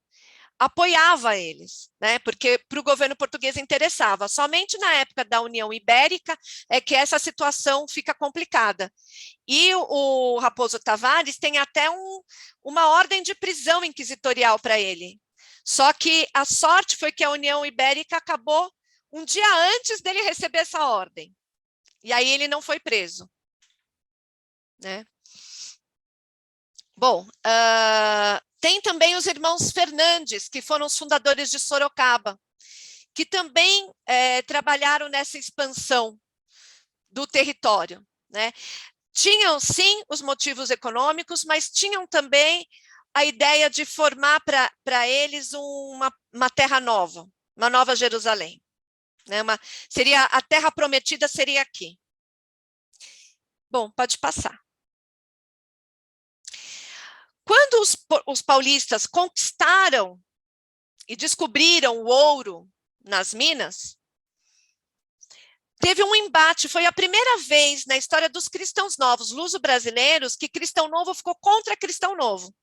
apoiava eles, né? Porque para o governo português interessava. Somente na época da União Ibérica é que essa situação fica complicada. E o Raposo Tavares tem até uma ordem de prisão inquisitorial para ele. Só que a sorte foi que a União Ibérica acabou um dia antes dele receber essa ordem. E aí ele não foi preso, né? Bom, tem também os irmãos Fernandes, que foram os fundadores de Sorocaba, que também trabalharam nessa expansão do território, né? Tinham, sim, os motivos econômicos, mas tinham também a ideia de formar para eles uma terra nova, uma nova Jerusalém, né? Seria a terra prometida seria aqui. Bom, pode passar. Quando os paulistas conquistaram e descobriram o ouro nas minas, teve um embate, foi a primeira vez na história dos cristãos novos, luso-brasileiros, que cristão novo ficou contra cristão novo.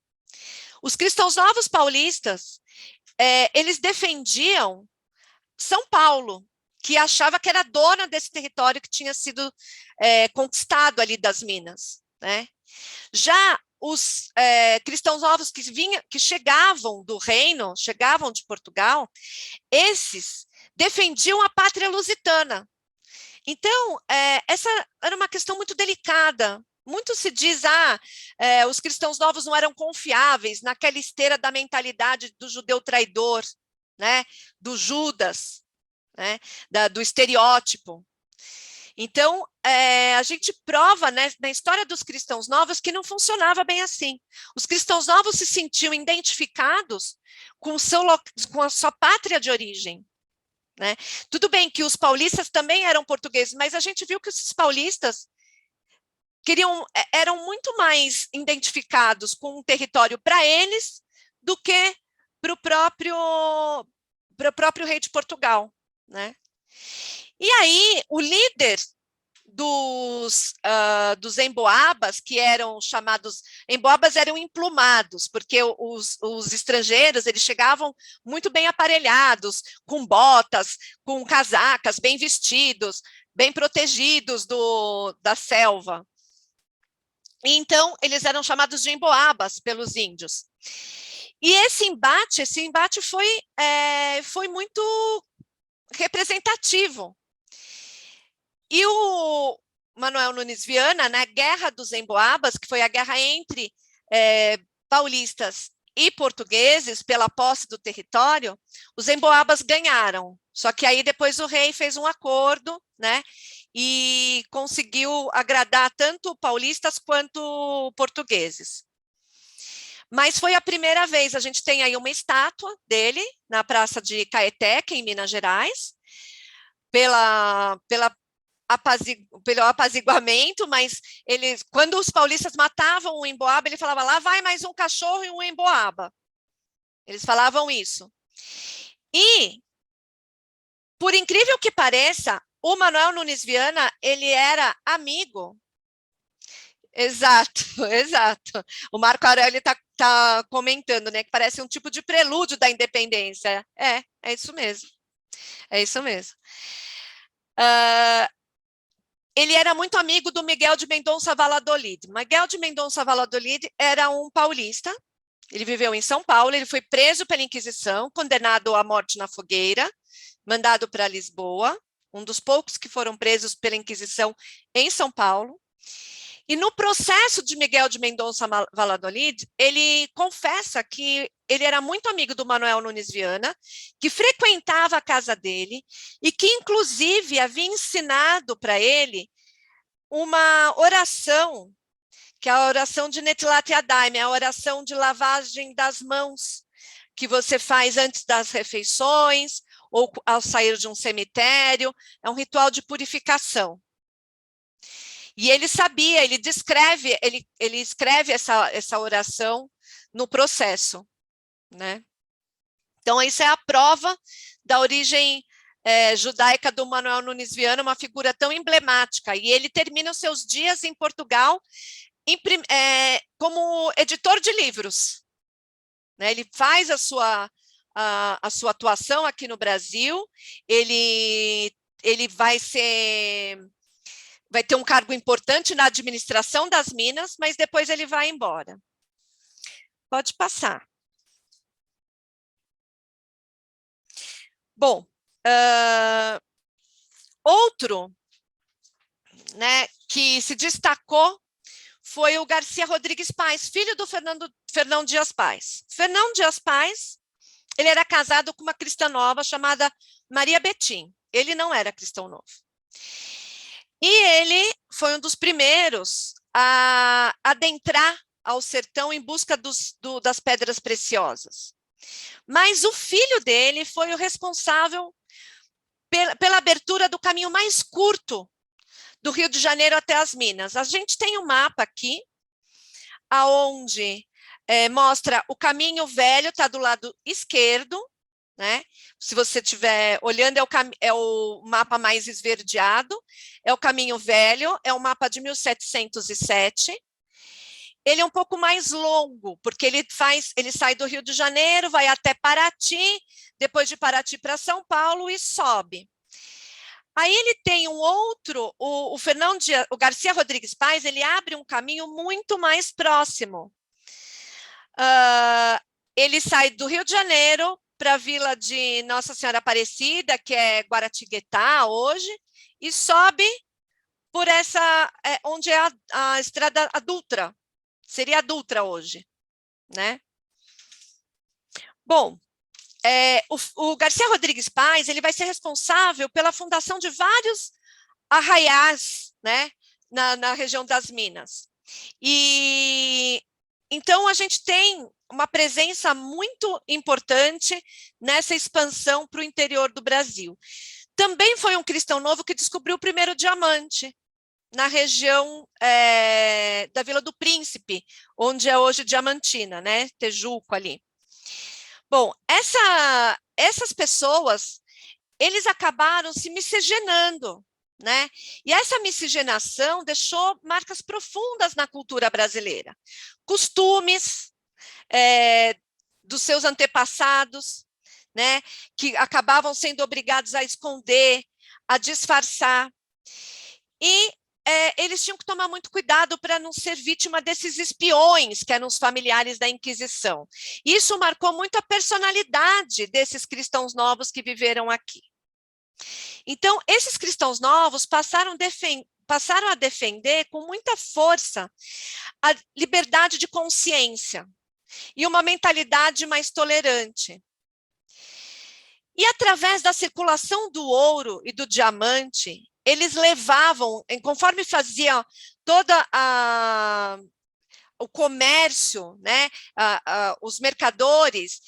Os cristãos novos paulistas, eles defendiam São Paulo, que achava que era dona desse território que tinha sido conquistado ali das minas, né? Já os cristãos novos que chegavam do reino, chegavam de Portugal, esses defendiam a pátria lusitana. Então, essa era uma questão muito delicada. Muito se diz, os cristãos novos não eram confiáveis naquela esteira da mentalidade do judeu traidor, né? Do Judas, né? Do estereótipo. Então, a gente prova, né, na história dos cristãos novos que não funcionava bem assim. Os cristãos novos se sentiam identificados com a sua pátria de origem, né? Tudo bem que os paulistas também eram portugueses, mas a gente viu que os paulistas eram muito mais identificados com um território para eles do que para o próprio rei de Portugal, né? E aí, o líder dos emboabas, que eram chamados... Emboabas eram emplumados, porque os estrangeiros eles chegavam muito bem aparelhados, com botas, com casacas, bem vestidos, bem protegidos da selva. E então, eles eram chamados de emboabas pelos índios. E esse embate foi muito representativo. E o Manuel Nunes Viana, na Guerra dos Emboabas, que foi a guerra entre paulistas e portugueses pela posse do território, os emboabas ganharam. Só que aí depois o rei fez um acordo, né, e conseguiu agradar tanto paulistas quanto portugueses. Mas foi a primeira vez, a gente tem aí uma estátua dele na Praça de Caeté, em Minas Gerais, pelo apaziguamento, mas quando os paulistas matavam um emboaba, ele falava, lá vai mais um cachorro e um emboaba. Eles falavam isso. E, por incrível que pareça, o Manuel Nunes Viana, ele era amigo. Exato, exato. O Marco Aurélio está comentando, né, que parece um tipo de prelúdio da independência. É isso mesmo. É isso mesmo. Ele era muito amigo do Miguel de Mendonça Valladolid. Miguel de Mendonça Valladolid era um paulista, ele viveu em São Paulo, ele foi preso pela Inquisição, condenado à morte na fogueira, mandado para Lisboa, um dos poucos que foram presos pela Inquisição em São Paulo. E no processo de Miguel de Mendonça Valladolid, ele confessa que ele era muito amigo do Manuel Nunes Viana, que frequentava a casa dele e que, inclusive, havia ensinado para ele uma oração, que é a oração de Netilat Yadayim, a oração de lavagem das mãos, que você faz antes das refeições ou ao sair de um cemitério, é um ritual de purificação. E ele sabia, ele escreve essa oração no processo, né? Então, isso é a prova da origem judaica do Manuel Nunes Viana, uma figura tão emblemática. E ele termina os seus dias em Portugal como editor de livros, né? Ele faz a a sua atuação aqui no Brasil, ele vai ter um cargo importante na administração das minas, mas depois ele vai embora. Pode passar. Bom, outro, né, que se destacou foi o Garcia Rodrigues Paes, filho do Fernão Dias Paes. Fernão Dias Paes, ele era casado com uma cristã nova chamada Maria Betim. Ele não era cristão novo. E ele foi um dos primeiros a adentrar ao sertão em busca das pedras preciosas. Mas o filho dele foi o responsável pela abertura do caminho mais curto do Rio de Janeiro até as Minas. A gente tem um mapa aqui, onde mostra o caminho velho, está do lado esquerdo, né? Se você estiver olhando, é o mapa mais esverdeado, é o caminho velho, é o mapa de 1707. Ele é um pouco mais longo, porque ele sai do Rio de Janeiro, vai até Paraty, depois de Paraty para São Paulo e sobe. Aí ele tem um outro, o Garcia Rodrigues Paes, ele abre um caminho muito mais próximo. Ele sai do Rio de Janeiro para a vila de Nossa Senhora Aparecida, que é Guaratinguetá hoje, e sobe por essa, onde é a estrada a Dutra, seria a Dutra hoje, né? Bom, o Garcia Rodrigues Paes, ele vai ser responsável pela fundação de vários arraiais, né, na região das Minas. E então a gente tem uma presença muito importante nessa expansão para o interior do Brasil. Também foi um cristão novo que descobriu o primeiro diamante na região da Vila do Príncipe, onde é hoje Diamantina, né, Tejuco ali. Bom, essas pessoas, eles acabaram se miscigenando, né? E essa miscigenação deixou marcas profundas na cultura brasileira. Costumes dos seus antepassados, né? Que acabavam sendo obrigados a esconder, a disfarçar. E eles tinham que tomar muito cuidado para não ser vítima desses espiões, que eram os familiares da Inquisição. Isso marcou muito a personalidade desses cristãos novos que viveram aqui. Então, esses cristãos novos passaram a defender com muita força a liberdade de consciência e uma mentalidade mais tolerante. E através da circulação do ouro e do diamante, eles levavam, conforme fazia toda o comércio, né, os mercadores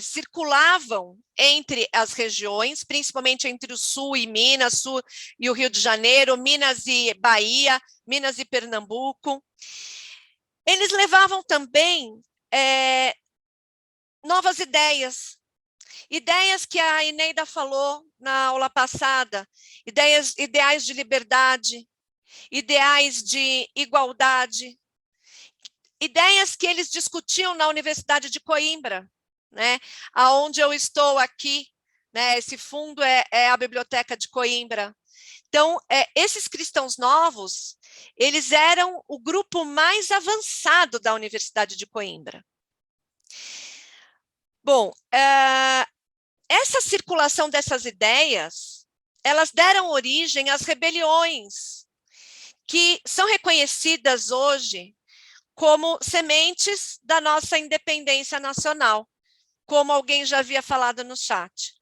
circulavam entre as regiões, principalmente entre o Sul e Minas, Sul e o Rio de Janeiro, Minas e Bahia, Minas e Pernambuco. Eles levavam também novas ideias que a Eneida falou na aula passada, ideais de liberdade, ideais de igualdade, ideias que eles discutiam na Universidade de Coimbra, né, aonde eu estou aqui, né, esse fundo é a Biblioteca de Coimbra. Então, esses cristãos novos, eles eram o grupo mais avançado da Universidade de Coimbra. Bom, essa circulação dessas ideias, elas deram origem às rebeliões, que são reconhecidas hoje como sementes da nossa independência nacional, como alguém já havia falado no chat.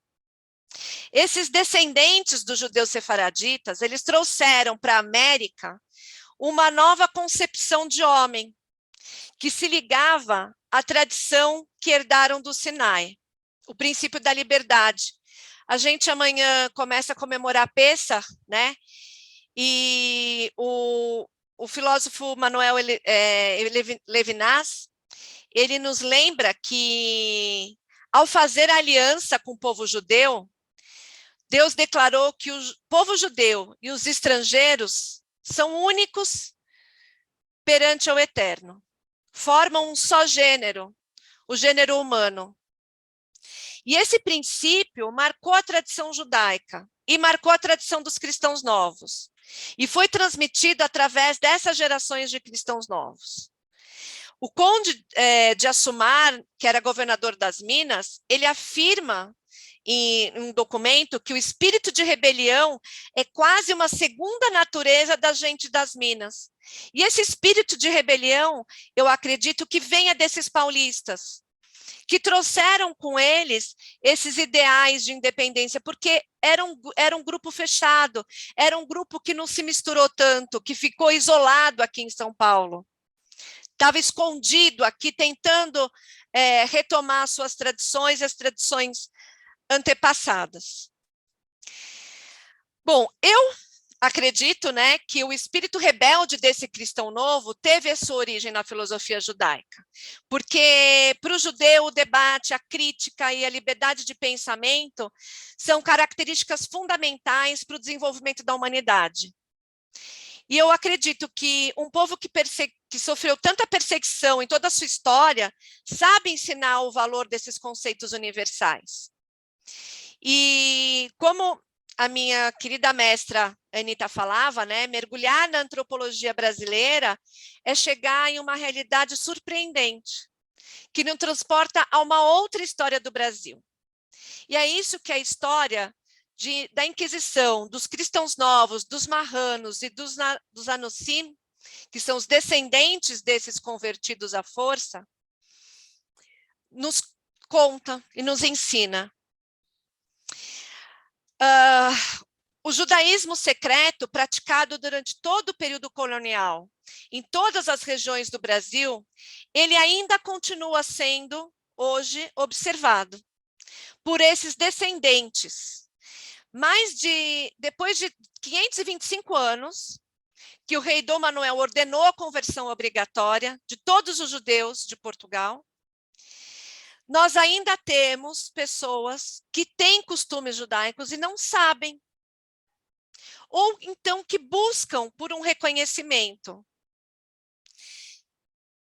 Esses descendentes dos judeus sefaraditas, eles trouxeram para a América uma nova concepção de homem, que se ligava à tradição que herdaram do Sinai, o princípio da liberdade. A gente amanhã começa a comemorar Pêssar, né? E o filósofo Manuel Levinas, ele nos lembra que, ao fazer aliança com o povo judeu, Deus declarou que o povo judeu e os estrangeiros são únicos perante o Eterno. Formam um só gênero, o gênero humano. E esse princípio marcou a tradição judaica e marcou a tradição dos cristãos novos. E foi transmitido através dessas gerações de cristãos novos. O conde de Assumar, que era governador das Minas, ele afirma em um documento que o espírito de rebelião é quase uma segunda natureza da gente das Minas. E esse espírito de rebelião, eu acredito que venha desses paulistas, que trouxeram com eles esses ideais de independência, porque era um grupo fechado, era um grupo que não se misturou tanto, que ficou isolado aqui em São Paulo. Estava escondido aqui, tentando retomar suas tradições, as tradições antepassadas. Bom, eu acredito, né, que o espírito rebelde desse cristão novo teve a sua origem na filosofia judaica, porque para o judeu o debate, a crítica e a liberdade de pensamento são características fundamentais para o desenvolvimento da humanidade. E eu acredito que um povo que sofreu tanta perseguição em toda a sua história sabe ensinar o valor desses conceitos universais. E como a minha querida mestra Anita falava, né, mergulhar na antropologia brasileira é chegar em uma realidade surpreendente, que nos transporta a uma outra história do Brasil. E é isso que a história da Inquisição, dos cristãos novos, dos marranos e dos Anocim, que são os descendentes desses convertidos à força, nos conta e nos ensina. O judaísmo secreto, praticado durante todo o período colonial, em todas as regiões do Brasil, ele ainda continua sendo, hoje, observado por esses descendentes. Depois de 525 anos, que o rei Dom Manuel ordenou a conversão obrigatória de todos os judeus de Portugal, nós ainda temos pessoas que têm costumes judaicos e não sabem, ou então que buscam por um reconhecimento,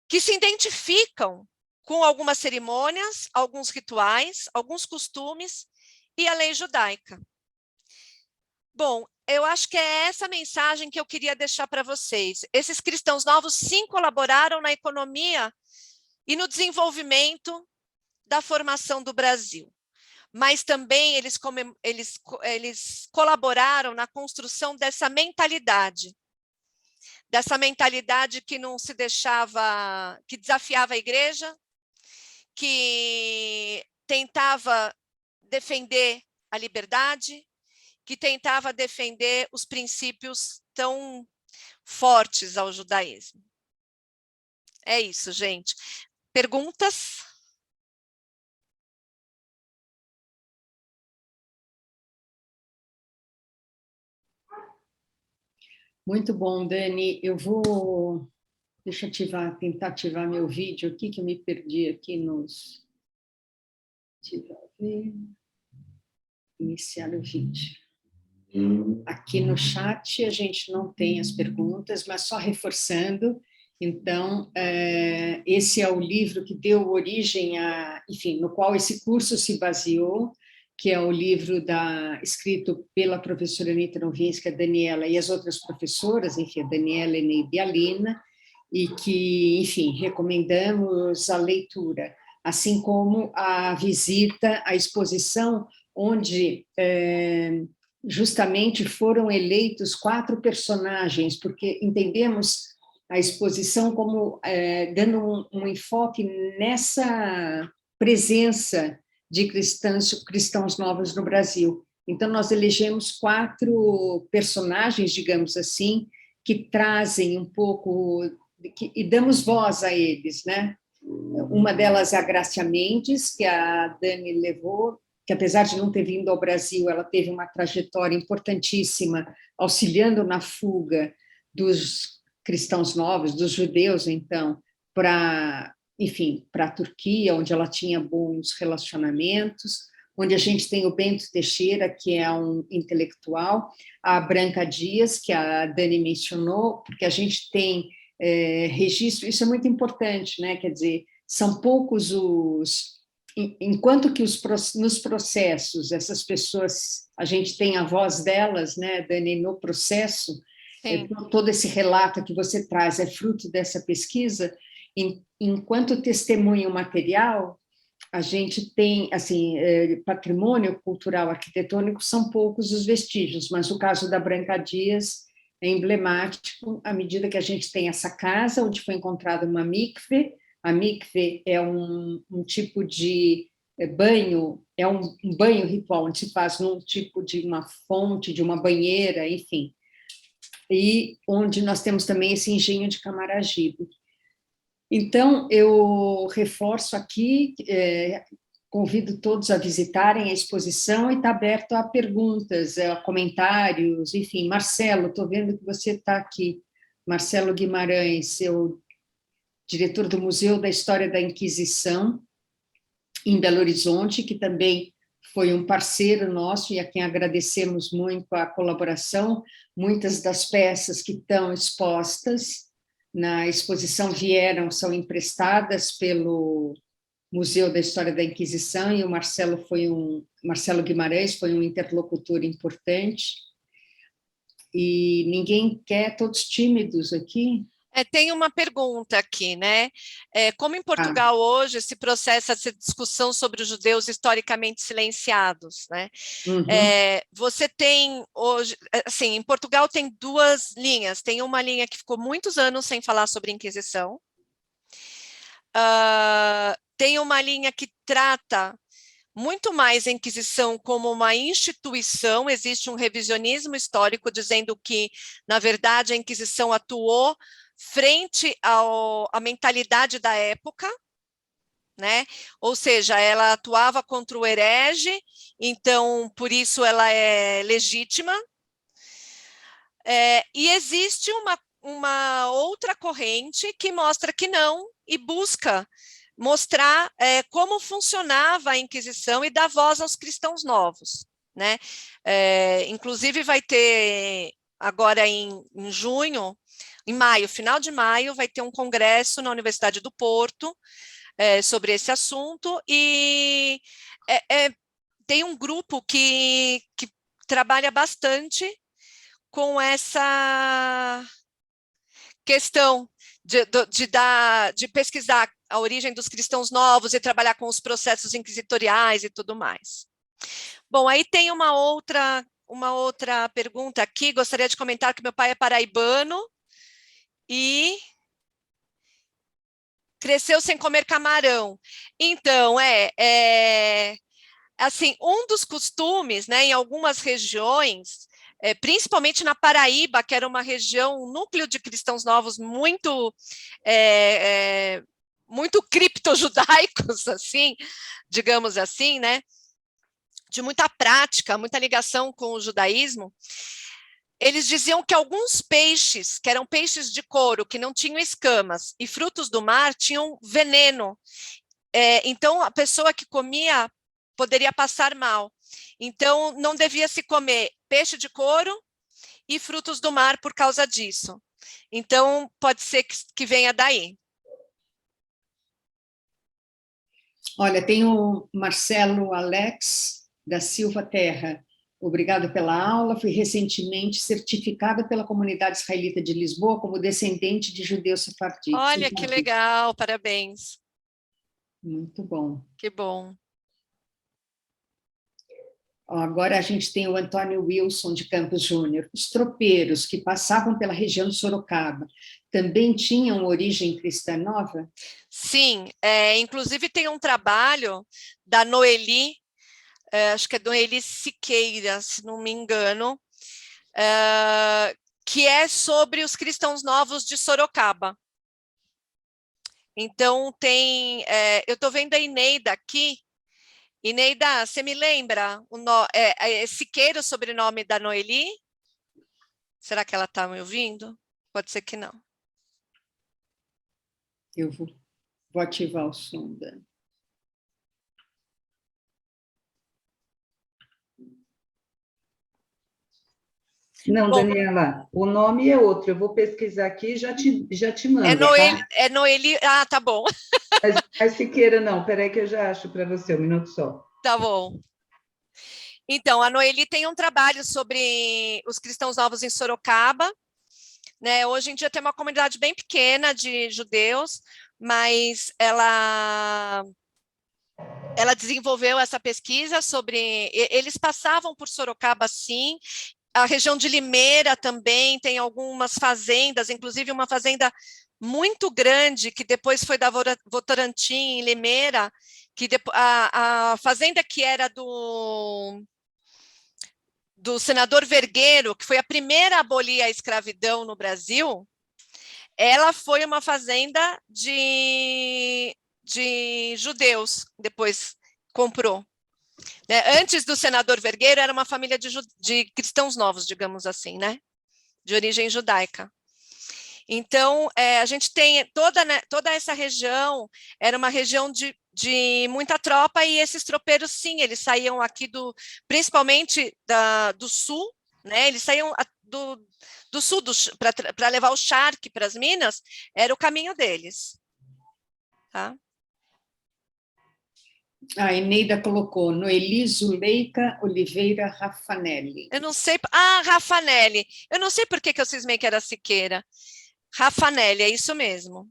que se identificam com algumas cerimônias, alguns rituais, alguns costumes e a lei judaica. Bom, eu acho que é essa mensagem que eu queria deixar para vocês. Esses cristãos novos, sim, colaboraram na economia e no desenvolvimento da formação do Brasil, mas também eles colaboraram na construção dessa mentalidade que não se deixava, que desafiava a igreja, que tentava defender a liberdade, que tentava defender os princípios tão fortes ao judaísmo. É isso, gente. Perguntas? Muito bom, Dani. Deixa eu tentar ativar meu vídeo aqui, que eu me perdi aqui nos... Iniciar o vídeo. Aqui no chat a gente não tem as perguntas, mas só reforçando, então, esse é o livro que deu origem enfim, no qual esse curso se baseou, que é o livro escrito pela professora Anita Novinsky, a Daniela e as outras professoras, enfim, a Daniela, Eneide e a Lina, e que, enfim, recomendamos a leitura, assim como a visita à exposição, onde justamente foram eleitos 4 personagens, porque entendemos a exposição como dando um enfoque nessa presença de cristãos novos no Brasil. Então, nós elegemos 4 personagens, digamos assim, que trazem um pouco, e damos voz a eles, né? Uma delas é a Grácia Mendes, que a Dani levou, que apesar de não ter vindo ao Brasil, ela teve uma trajetória importantíssima, auxiliando na fuga dos cristãos novos, dos judeus, então, enfim, para a Turquia, onde ela tinha bons relacionamentos, onde a gente tem o Bento Teixeira, que é um intelectual, a Branca Dias, que a Dani mencionou, porque a gente tem registro, isso é muito importante, né? Quer dizer, são poucos enquanto que nos processos, essas pessoas, a gente tem a voz delas, né, Dani, no processo, todo esse relato que você traz é fruto dessa pesquisa, enquanto testemunho material, a gente tem, assim, patrimônio cultural arquitetônico são poucos os vestígios, mas o caso da Branca Dias é emblemático, à medida que a gente tem essa casa, onde foi encontrada uma mikve. A mikve é um tipo de banho, é um banho ritual, onde se faz num tipo de uma fonte, de uma banheira, enfim, e onde nós temos também esse engenho de Camaragibe. Então, eu reforço aqui, convido todos a visitarem a exposição e está aberto a perguntas, a comentários, enfim. Marcelo, estou vendo que você está aqui. Marcelo Guimarães, seu diretor do Museu da História da Inquisição, em Belo Horizonte, que também foi um parceiro nosso e a quem agradecemos muito a colaboração. Muitas das peças que estão expostas na exposição são emprestadas pelo Museu da História da Inquisição, e o Marcelo Guimarães foi um interlocutor importante. E ninguém quer, todos tímidos aqui. Tem uma pergunta aqui, né? Como em Portugal hoje se processa essa discussão sobre os judeus historicamente silenciados, né? Uhum. Você tem hoje, assim, em Portugal tem duas linhas. Tem uma linha que ficou muitos anos sem falar sobre Inquisição. Tem uma linha que trata muito mais a Inquisição como uma instituição. Existe um revisionismo histórico dizendo que, na verdade, a Inquisição atuou frente à mentalidade da época, né? Ou seja, ela atuava contra o herege, então, por isso ela é legítima. E existe uma outra corrente que mostra que não, e busca mostrar como funcionava a Inquisição e dar voz aos cristãos novos, né? Inclusive vai ter, agora em junho, em maio, final de maio, vai ter um congresso na Universidade do Porto sobre esse assunto, e tem um grupo que trabalha bastante com essa questão de pesquisar a origem dos cristãos novos e trabalhar com os processos inquisitoriais e tudo mais. Bom, aí tem uma outra pergunta aqui. Gostaria de comentar que meu pai é paraibano e cresceu sem comer camarão. Então, assim, um dos costumes, né, em algumas regiões, principalmente na Paraíba, que era uma região, um núcleo de cristãos novos muito muito criptojudaicos, assim, digamos assim, né, de muita prática, muita ligação com o judaísmo. Eles diziam que alguns peixes, que eram peixes de couro, que não tinham escamas, e frutos do mar tinham veneno. Então, a pessoa que comia poderia passar mal. Então, não devia se comer peixe de couro e frutos do mar por causa disso. Então, pode ser que venha daí. Olha, tem o Marcelo Alex da Silva Terra. Obrigado pela aula. Fui recentemente certificada pela comunidade israelita de Lisboa como descendente de judeus sefarditas. Olha, que legal, parabéns. Muito bom. Que bom. Agora a gente tem o Antônio Wilson de Campos Júnior. Os tropeiros que passavam pela região de Sorocaba também tinham origem cristã nova? Sim, inclusive tem um trabalho da Noeli, acho que é Noeli Siqueira, se não me engano, que é sobre os cristãos novos de Sorocaba. Então tem, eu estou vendo a Ineida aqui. Ineida, você me lembra Siqueira, o sobrenome da Noeli? Será que ela está me ouvindo? Pode ser que não. Eu vou ativar o som da... Não, Bom, Daniela, o nome é outro. Eu vou pesquisar aqui e já te é mando, Noeli, tá? é Noeli, ah, tá bom, Mas Siqueira, não. Peraí que eu já acho para você, um minuto só. tá bom. Então, a Noeli tem um trabalho sobre os cristãos novos em Sorocaba, né? Hoje em dia tem uma comunidade bem pequena de judeus, mas ela desenvolveu essa pesquisa sobre. Eles passavam por Sorocaba, sim. A região de Limeira também tem algumas fazendas, inclusive uma fazenda muito grande, que depois foi da Votorantim, em Limeira, que a fazenda que era do senador Vergueiro, que foi a primeira a abolir a escravidão no Brasil, ela foi uma fazenda de judeus, depois comprou. Né? Antes do senador Vergueiro, era uma família de cristãos novos, digamos assim, né? De origem judaica. Então, a gente tem toda essa região, era uma região de muita tropa, e esses tropeiros, sim, eles saíam aqui principalmente do sul, né? Eles saíam do sul para levar o charque para as minas, era o caminho deles. Tá? A Eneida colocou Noeli Zuleika Oliveira Raffanelli. Eu não sei. Ah, Raffanelli. Eu não sei por que eu cismei que era Siqueira. Raffanelli, é isso mesmo.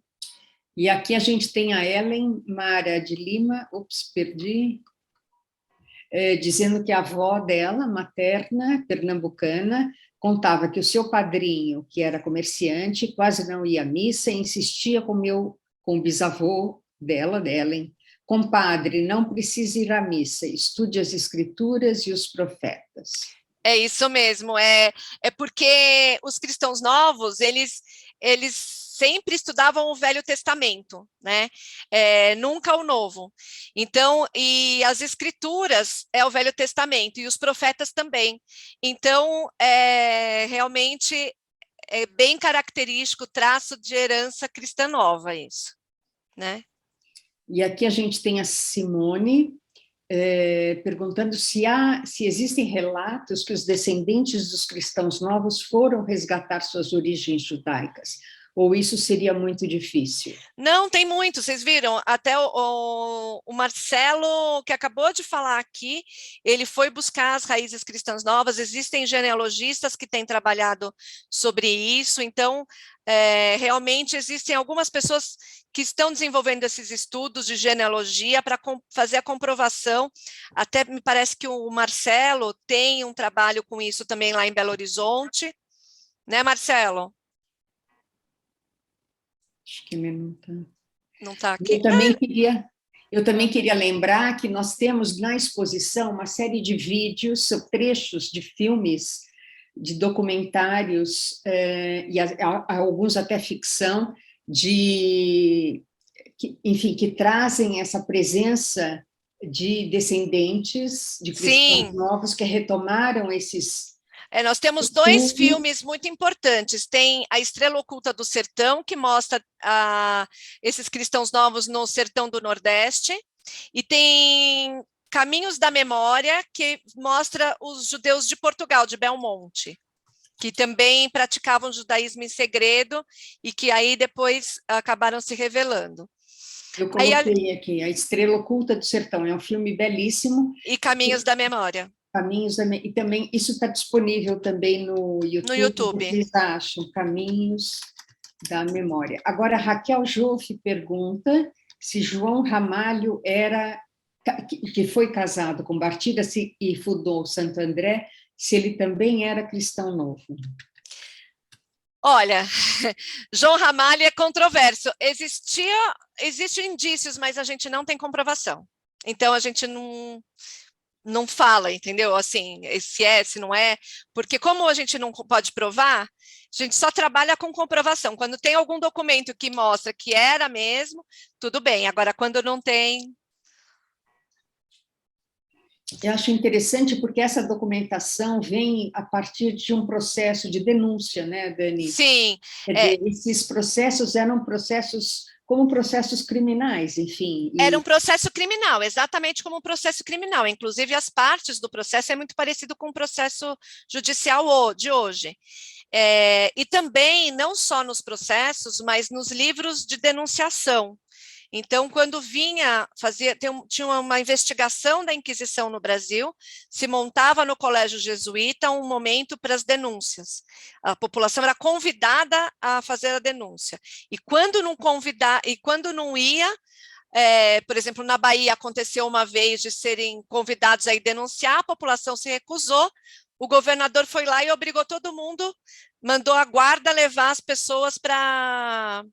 E aqui a gente tem a Ellen Mara de Lima, perdi, dizendo que a avó dela, materna, pernambucana, contava que o seu padrinho, que era comerciante, quase não ia à missa e insistia com o bisavô dela, Ellen, compadre, não precisa ir à missa, estude as escrituras e os profetas. É isso mesmo, é porque os cristãos novos, eles sempre estudavam o Velho Testamento, né? Nunca o Novo. Então, e as escrituras é o Velho Testamento, e os profetas também. Então, realmente é bem característico, traço de herança cristã nova isso, né? E aqui a gente tem a Simone, perguntando se existem relatos que os descendentes dos cristãos novos foram resgatar suas origens judaicas, ou isso seria muito difícil? Não, tem muito, vocês viram, até o Marcelo, que acabou de falar aqui, ele foi buscar as raízes cristãs novas, existem genealogistas que têm trabalhado sobre isso, então, realmente existem algumas pessoas que estão desenvolvendo esses estudos de genealogia para fazer a comprovação, até me parece que o Marcelo tem um trabalho com isso também lá em Belo Horizonte, né, Marcelo? Acho que ele não está. Não está aqui? Eu também queria lembrar que nós temos na exposição uma série de vídeos, trechos de filmes, de documentários, e alguns até ficção, que trazem essa presença de descendentes de cristãos Sim. novos que retomaram esses... Nós temos dois filmes muito importantes. Tem A Estrela Oculta do Sertão, que mostra esses cristãos novos no sertão do Nordeste, e tem Caminhos da Memória, que mostra os judeus de Portugal, de Belmonte, que também praticavam judaísmo em segredo e que aí depois acabaram se revelando. Eu coloquei aqui, A Estrela Oculta do Sertão, é um filme belíssimo. E Caminhos da Memória. E também, isso está disponível também no YouTube. No YouTube. Vocês acham Caminhos da Memória. Agora, Raquel Joff pergunta se João Ramalho que foi casado com Bartira e fundou Santo André, se ele também era cristão novo. Olha, João Ramalho é controverso. Existem indícios, mas a gente não tem comprovação. Então, a gente não fala, entendeu? Assim, se não é, porque como a gente não pode provar, a gente só trabalha com comprovação. Quando tem algum documento que mostra que era mesmo, tudo bem. Agora, quando não tem... Eu acho interessante porque essa documentação vem a partir de um processo de denúncia, né, Dani? Sim. Quer dizer, esses processos eram processos como processos criminais, enfim. Era um processo criminal, exatamente como um processo criminal. Inclusive, as partes do processo é muito parecido com o processo judicial de hoje. E também, não só nos processos, mas nos livros de denunciação. Então, quando tinha uma investigação da Inquisição no Brasil, se montava no Colégio Jesuíta um momento para as denúncias. A população era convidada a fazer a denúncia. E quando não ia, por exemplo, na Bahia aconteceu uma vez de serem convidados a ir denunciar, a população se recusou, o governador foi lá e obrigou todo mundo, mandou a guarda levar as pessoas para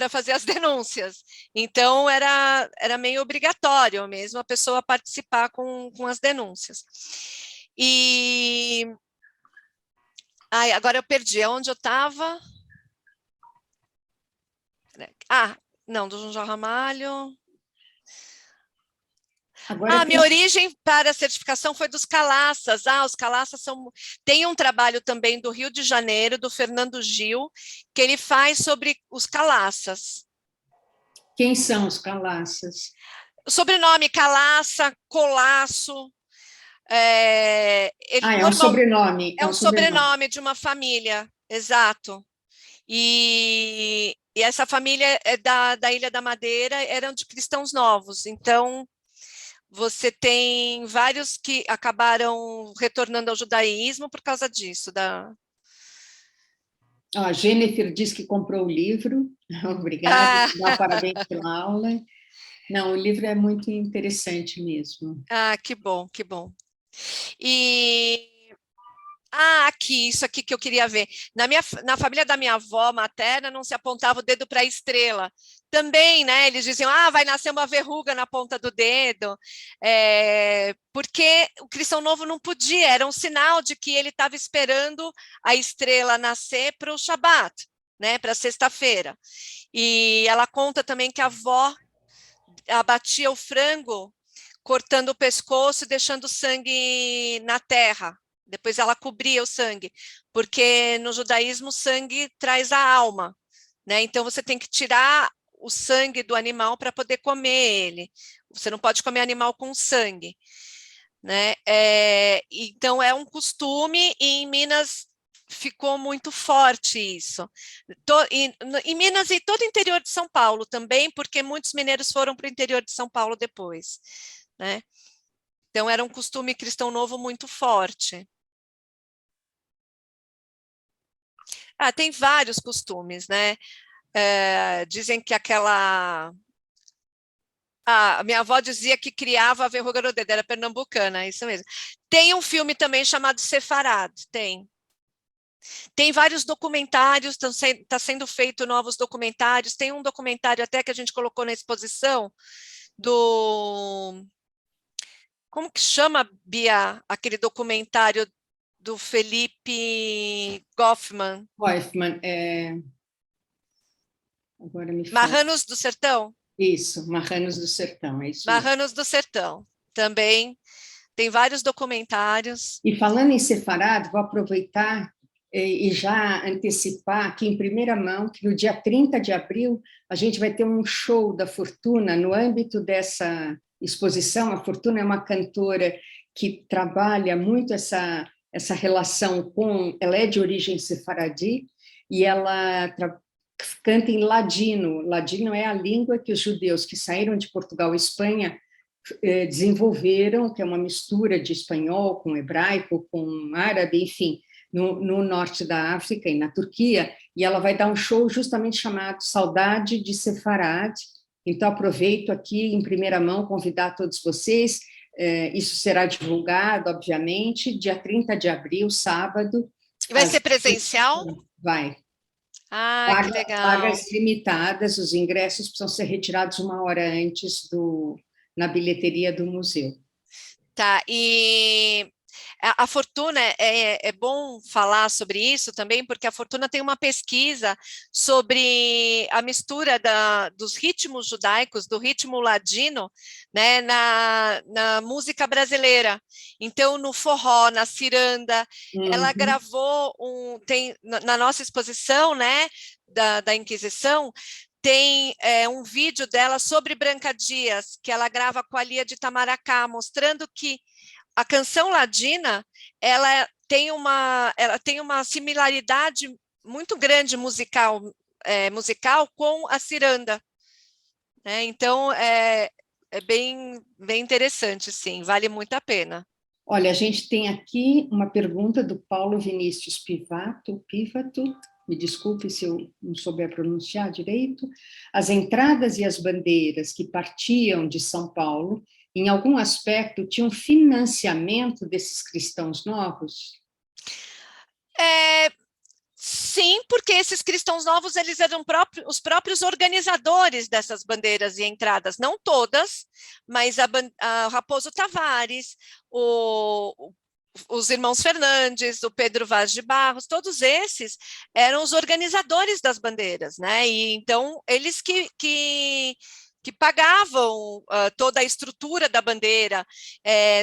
fazer as denúncias. Então, era meio obrigatório mesmo a pessoa participar com as denúncias. Agora eu perdi. Onde eu estava? Não, do João Ramalho. Minha origem para a certificação foi dos Calaças. Os Calaças tem um trabalho também do Rio de Janeiro, do Fernando Gil, que ele faz sobre os Calaças. Quem são os Calaças? O sobrenome Calaça, Colasso. É um sobrenome. É um sobrenome de uma família, exato. E essa família é da Ilha da Madeira, eram de cristãos novos, então você tem vários que acabaram retornando ao judaísmo por causa disso. A Jennifer diz que comprou o livro. Obrigada, dá parabéns pela aula. Não, o livro é muito interessante mesmo. Que bom, que bom. Isso aqui que eu queria ver. Na família da minha avó materna não se apontava o dedo para a estrela. Também, né? Eles diziam, vai nascer uma verruga na ponta do dedo, porque o cristão novo não podia, era um sinal de que ele estava esperando a estrela nascer para o Shabat, né? Para sexta-feira. E ela conta também que a avó abatia o frango, cortando o pescoço e deixando o sangue na terra. Depois ela cobria o sangue, porque no judaísmo o sangue traz a alma, né? Então você tem que tirar o sangue do animal para poder comer ele. Você não pode comer animal com sangue, né? Então é um costume, e em Minas ficou muito forte isso. Em Minas e todo o interior de São Paulo também, porque muitos mineiros foram para o interior de São Paulo depois, né? Então era um costume cristão novo muito forte. Tem vários costumes, né? Dizem que a minha avó dizia que criava a verruga no dedo, era pernambucana, isso mesmo. Tem um filme também chamado Sefarad, tem. Tem vários documentários, está sendo feito novos documentários, tem um documentário até que a gente colocou na exposição como que chama, Bia, aquele documentário do Felipe Goffman? Agora me fala. Marranos do Sertão? Isso, Marranos do Sertão, é isso. Marranos do Sertão, também tem vários documentários. E falando em sefarado, vou aproveitar e já antecipar aqui em primeira mão que no dia 30 de abril a gente vai ter um show da Fortuna no âmbito dessa exposição. A Fortuna é uma cantora que trabalha muito essa relação ela é de origem sefaradi e ela canta em ladino. Ladino é a língua que os judeus que saíram de Portugal e Espanha desenvolveram, que é uma mistura de espanhol com hebraico, com árabe, enfim, no norte da África e na Turquia, e ela vai dar um show justamente chamado Saudade de Sefarad. Então, aproveito aqui, em primeira mão, convidar todos vocês. Isso será divulgado, obviamente, dia 30 de abril, sábado. Vai ser presencial? Vai. Que legal. Vagas limitadas, os ingressos precisam ser retirados 1 hora antes na bilheteria do museu. Tá, e A Fortuna, é bom falar sobre isso também, porque a Fortuna tem uma pesquisa sobre a mistura dos ritmos judaicos, do ritmo ladino, né, na música brasileira. Então, no forró, na ciranda, ela gravou na nossa exposição, né, da Inquisição, tem um vídeo dela sobre Branca Dias, que ela grava com a Lia de Itamaracá, mostrando que a canção ladina, ela tem uma similaridade muito grande musical com a ciranda, né? Então, é bem interessante, sim, vale muito a pena. Olha, a gente tem aqui uma pergunta do Paulo Vinícius Pivato, me desculpe se eu não souber pronunciar direito. As entradas e as bandeiras que partiam de São Paulo, em algum aspecto, tinham financiamento desses cristãos novos? Sim, porque esses cristãos novos, eles eram os próprios organizadores dessas bandeiras e entradas, não todas, mas a Raposo Tavares, os irmãos Fernandes, o Pedro Vaz de Barros, todos esses eram os organizadores das bandeiras, né? E então eles que pagavam toda a estrutura da bandeira.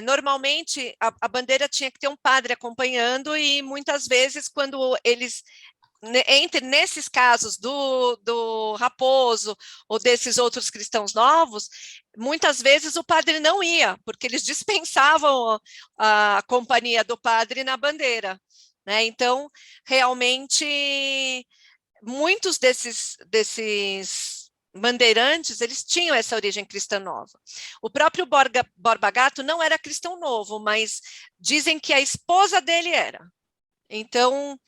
Normalmente, a bandeira tinha que ter um padre acompanhando, e muitas vezes, quando eles, nesses casos do Raposo ou desses outros cristãos novos, muitas vezes o padre não ia, porque eles dispensavam a companhia do padre na bandeira, né? Então, realmente, muitos desses bandeirantes, eles tinham essa origem cristã nova. O próprio Borba Gato não era cristão novo, mas dizem que a esposa dele era. Então,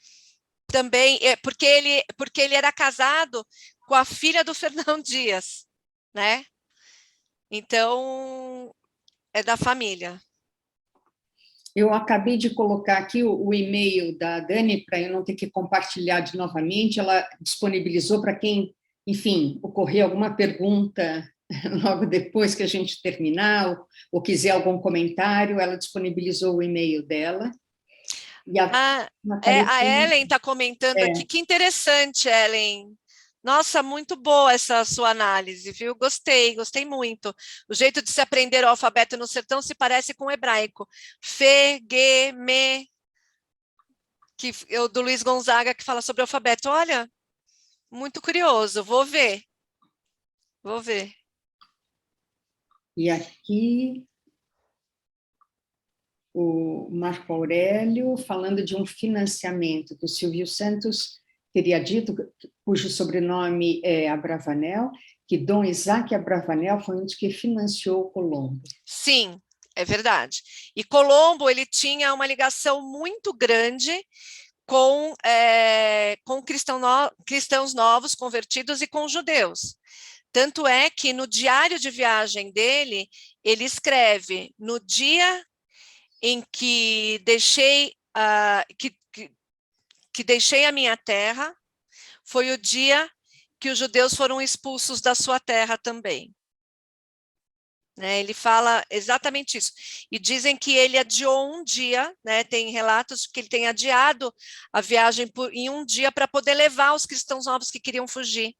também, porque ele era casado com a filha do Fernão Dias, né? Então, é da família. Eu acabei de colocar aqui o e-mail da Dani, para eu não ter que compartilhar novamente. Ela disponibilizou para quem, enfim, ocorrer alguma pergunta logo depois que a gente terminar, ou quiser algum comentário, ela disponibilizou o e-mail dela. E a Ellen está comentando aqui, que interessante, Ellen. Nossa, muito boa essa sua análise, viu? Gostei muito. O jeito de se aprender o alfabeto no sertão se parece com o hebraico. Fe, ge, me, do Luiz Gonzaga, que fala sobre o alfabeto. Olha, muito curioso, vou ver. E aqui, o Marco Aurélio, falando de um financiamento que o Silvio Santos teria dito, cujo sobrenome é Abravanel, que Dom Isaac Abravanel foi um dos que financiou Colombo. Sim, é verdade. E Colombo, ele tinha uma ligação muito grande com cristãos novos convertidos e com judeus. Tanto é que no diário de viagem dele, ele escreve: no dia em que deixei deixei a minha terra, foi o dia que os judeus foram expulsos da sua terra também. Né, ele fala exatamente isso. E dizem que ele adiou um dia, né, tem relatos que ele tem adiado a viagem em um dia para poder levar os cristãos novos que queriam fugir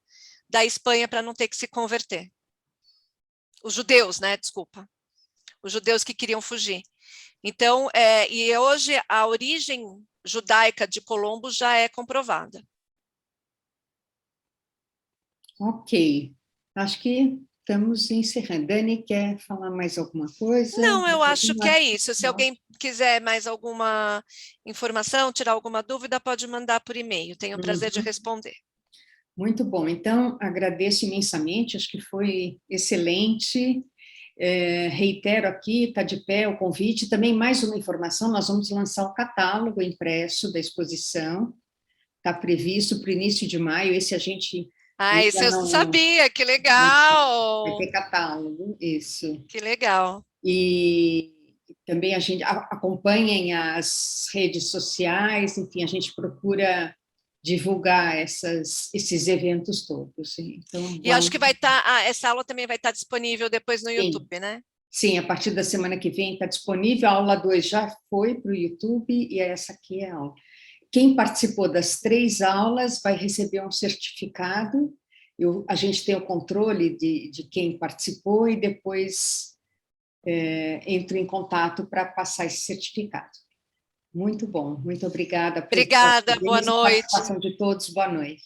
da Espanha para não ter que se converter. Os judeus, né, desculpa. Os judeus que queriam fugir. Então, e hoje a origem judaica de Colombo já é comprovada. Ok. Acho que estamos encerrando. Dani, quer falar mais alguma coisa? Não, eu acho que é isso. Se alguém quiser mais alguma informação, tirar alguma dúvida, pode mandar por e-mail. Tenho o prazer de responder. Muito bom. Então, agradeço imensamente, acho que foi excelente. Reitero aqui, está de pé o convite. Também mais uma informação, nós vamos lançar o catálogo impresso da exposição. Está previsto para o início de maio. Esse a gente... isso eu não sabia, que legal! Vai ter catálogo, isso. Que legal. E também a gente acompanhem as redes sociais, enfim, a gente procura divulgar esses eventos todos. Então, e acho que vai estar, essa aula também vai estar disponível depois no YouTube, né? Sim, a partir da semana que vem está disponível. A aula 2 já foi para o YouTube e essa aqui é a aula. Quem participou das 3 aulas vai receber um certificado. A gente tem o controle de quem participou e depois entro em contato para passar esse certificado. Muito bom, muito obrigada. Obrigada, boa noite. Participação de todos, boa noite.